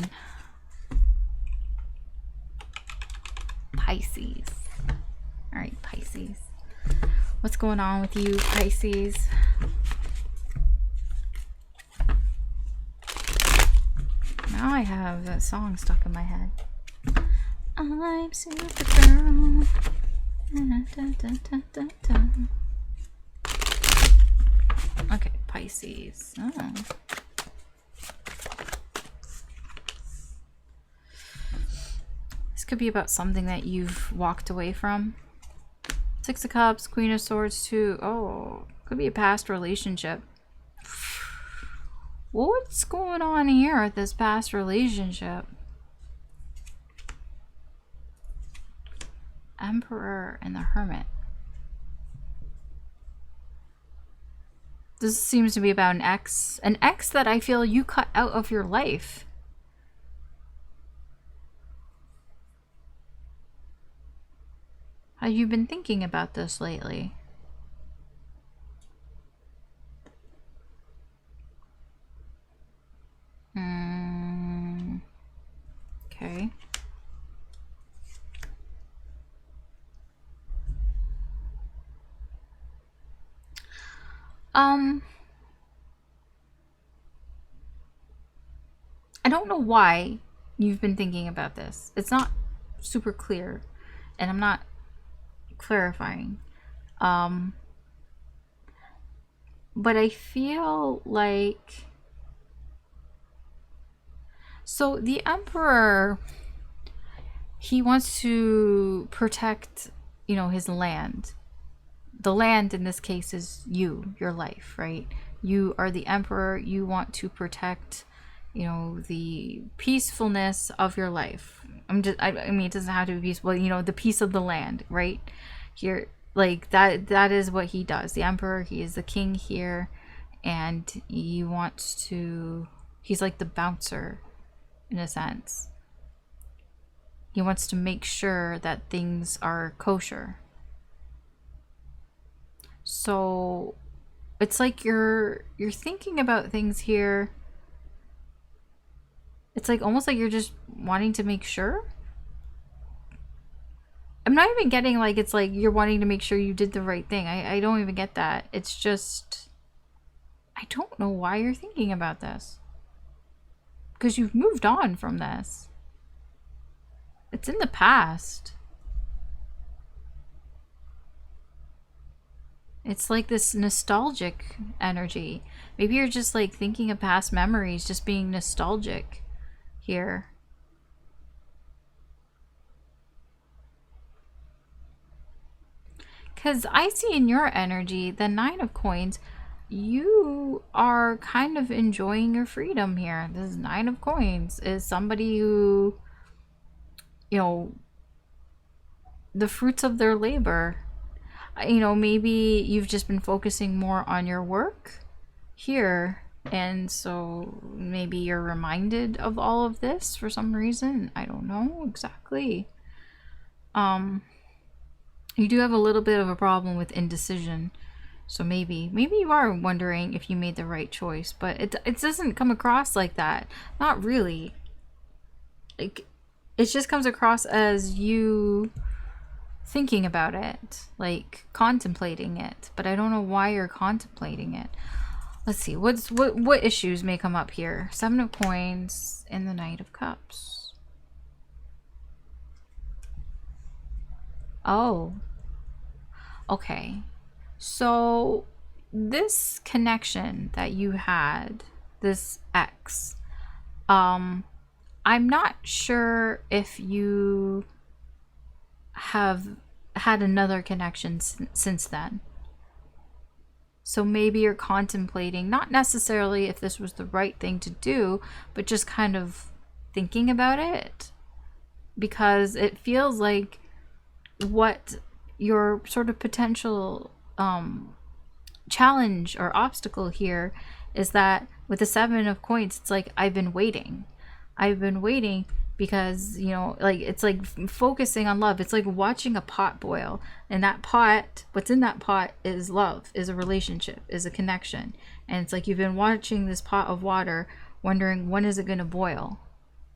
[SPEAKER 1] Pisces. All right, Pisces. What's going on with you, Pisces? Now I have that song stuck in my head. I'm Supergirl. Okay, Pisces. Oh. This could be about something that you've walked away from. Six of Cups, Queen of Swords, too. Oh, could be a past relationship. What's going on here with this past relationship? Emperor and the Hermit. This seems to be about an ex that I feel you cut out of your life. Have you been thinking about this lately? Okay. I don't know why you've been thinking about this. It's not super clear, and I'm not clarifying. But I feel like... So the Emperor, he wants to protect, you know, his land. The land in this case is you, your life, right? You are the Emperor. You want to protect, you know, the peacefulness of your life. I mean, it doesn't have to be peaceful, you know, the peace of the land, right? Here, like that is what he does. The Emperor, he is the king here, and he wants to, he's like the bouncer in a sense. He wants to make sure that things are kosher. So it's like you're thinking about things here. It's like almost like you're just wanting to make sure. I'm not even getting like it's like you're wanting to make sure you did the right thing. I don't even get that. It's just, I don't know why you're thinking about this. Because you've moved on from this. It's in the past. It's like this nostalgic energy. Maybe you're just like thinking of past memories, just being nostalgic here. Because I see in your energy, the Nine of Coins, you are kind of enjoying your freedom here. This Nine of Coins is somebody who, you know, the fruits of their labor. You know, maybe you've just been focusing more on your work here, and so maybe you're reminded of all of this for some reason. I don't know exactly. You do have a little bit of a problem with indecision. So maybe you are wondering if you made the right choice, but it doesn't come across like that. Not really. Like, it just comes across as you thinking about it, like contemplating it, but I don't know why you're contemplating it. Let's see, what issues may come up here? Seven of Coins and the Knight of Cups. Oh, okay. So this connection that you had, this ex, I'm not sure if you have had another connection since then. So maybe you're contemplating, not necessarily if this was the right thing to do, but just kind of thinking about it, because it feels like what your sort of potential challenge or obstacle here is that with the Seven of Coins, it's like, I've been waiting because, you know, like, it's like focusing on love. It's like watching a pot boil, and that pot, what's in that pot is love, is a relationship, is a connection. And it's like you've been watching this pot of water, wondering, when is it going to boil?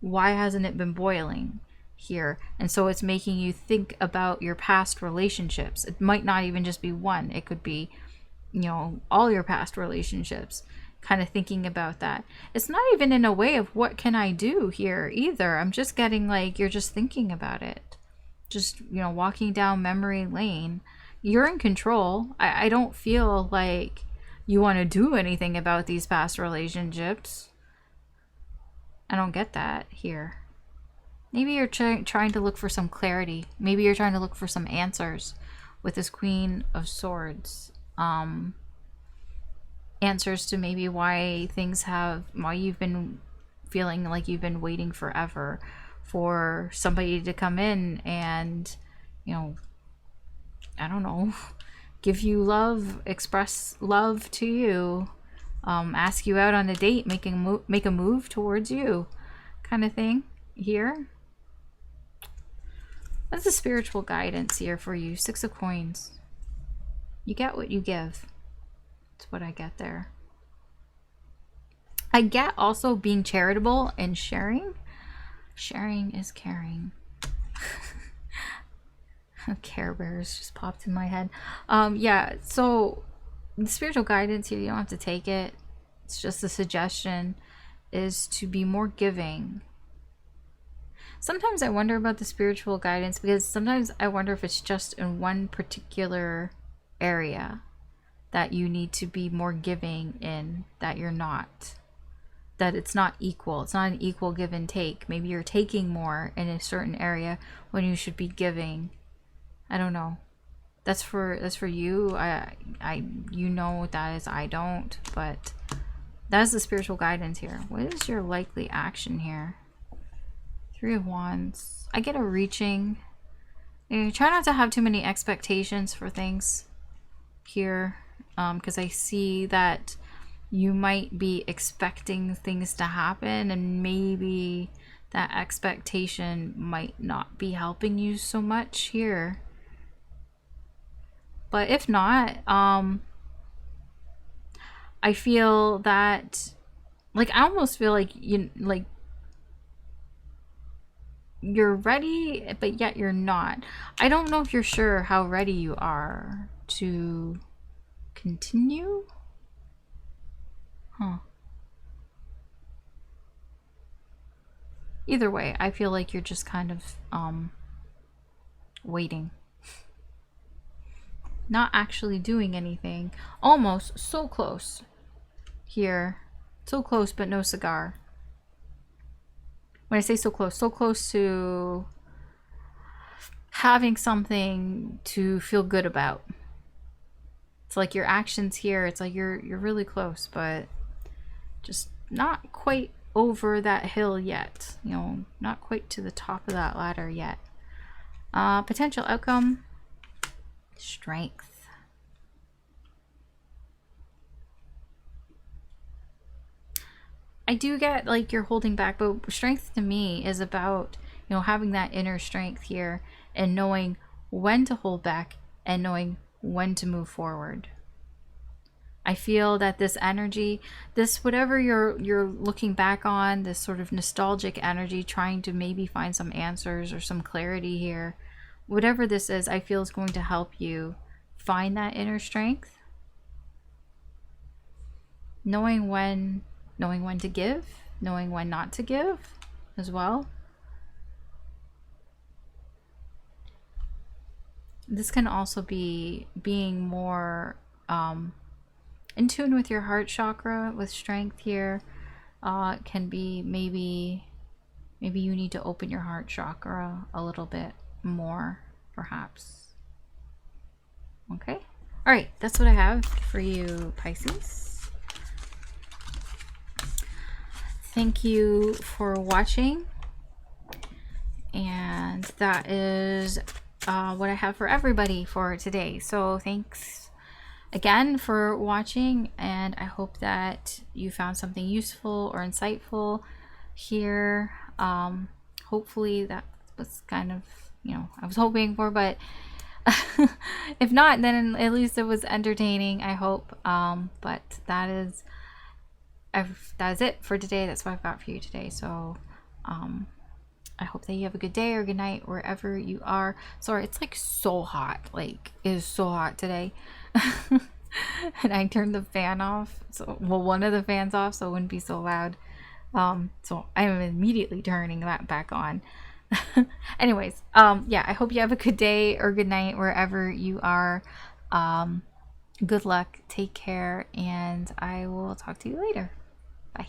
[SPEAKER 1] Why hasn't it been boiling here? And so it's making you think about your past relationships. It might not even just be one, it could be, you know, all your past relationships. Kind of thinking about that. It's not even in a way of what can I do here either. I'm just getting like, you're just thinking about it, just, you know, walking down memory lane. You're in control. I don't feel like you want to do anything about these past relationships. I don't get that here. Maybe you're trying to look for some clarity. Maybe you're trying to look for some answers with this Queen of Swords. Answers to maybe why you've been feeling like you've been waiting forever for somebody to come in and, you know, I don't know, give you love, express love to you, ask you out on a date, make a move towards you, kind of thing here. That's the spiritual guidance here for you. Six of Coins. You get what you give. That's what I get there. I get also being charitable and sharing. Sharing is caring. Care Bears just popped in my head. Yeah, so the spiritual guidance here, you don't have to take it. It's just a suggestion, is to be more giving. Sometimes I wonder about the spiritual guidance, because sometimes I wonder if it's just in one particular area that you need to be more giving in, that you're not. That it's not equal. It's not an equal give and take. Maybe you're taking more in a certain area when you should be giving. I don't know. That's for you. You know what that is. I don't, but that is the spiritual guidance here. What is your likely action here? Three of Wands. I get a reaching. Try not to have too many expectations for things here. Because I see that you might be expecting things to happen, and maybe that expectation might not be helping you so much here. But if not, I feel that, like, I almost feel like you're ready, but yet you're not. I don't know if you're sure how ready you are to continue. Either way, I feel like you're just kind of waiting, not actually doing anything. Almost so close here, so close but no cigar. When I say so close to having something to feel good about. It's like your actions here, it's like you're really close, but just not quite over that hill yet. You know, not quite to the top of that ladder yet. Potential outcome, strength. I do get like you're holding back, but strength to me is about, you know, having that inner strength here and knowing when to hold back and knowing when to move forward. I feel that this energy, this whatever you're looking back on, this sort of nostalgic energy, trying to maybe find some answers or some clarity here, whatever this is, I feel is going to help you find that inner strength. Knowing when to give, knowing when not to give as well. This can also be being more in tune with your heart chakra with strength here. Can be maybe you need to open your heart chakra a little bit more, perhaps. Okay. All right, that's what I have for you, Pisces. Thank you for watching, and that is what I have for everybody for today. So thanks again for watching, and I hope that you found something useful or insightful here. Hopefully that was kind of, you know, I was hoping for, but if not, then at least it was entertaining, I hope. But that is it for today. That's what I've got for you today. So I hope that you have a good day or good night wherever you are. Sorry, it's like so hot. Like, it is so hot today. And I turned the fan off. So, well, one of the fans off so it wouldn't be so loud. So I am immediately turning that back on. Anyways, yeah, I hope you have a good day or good night wherever you are. Good luck, take care, and I will talk to you later. Bye.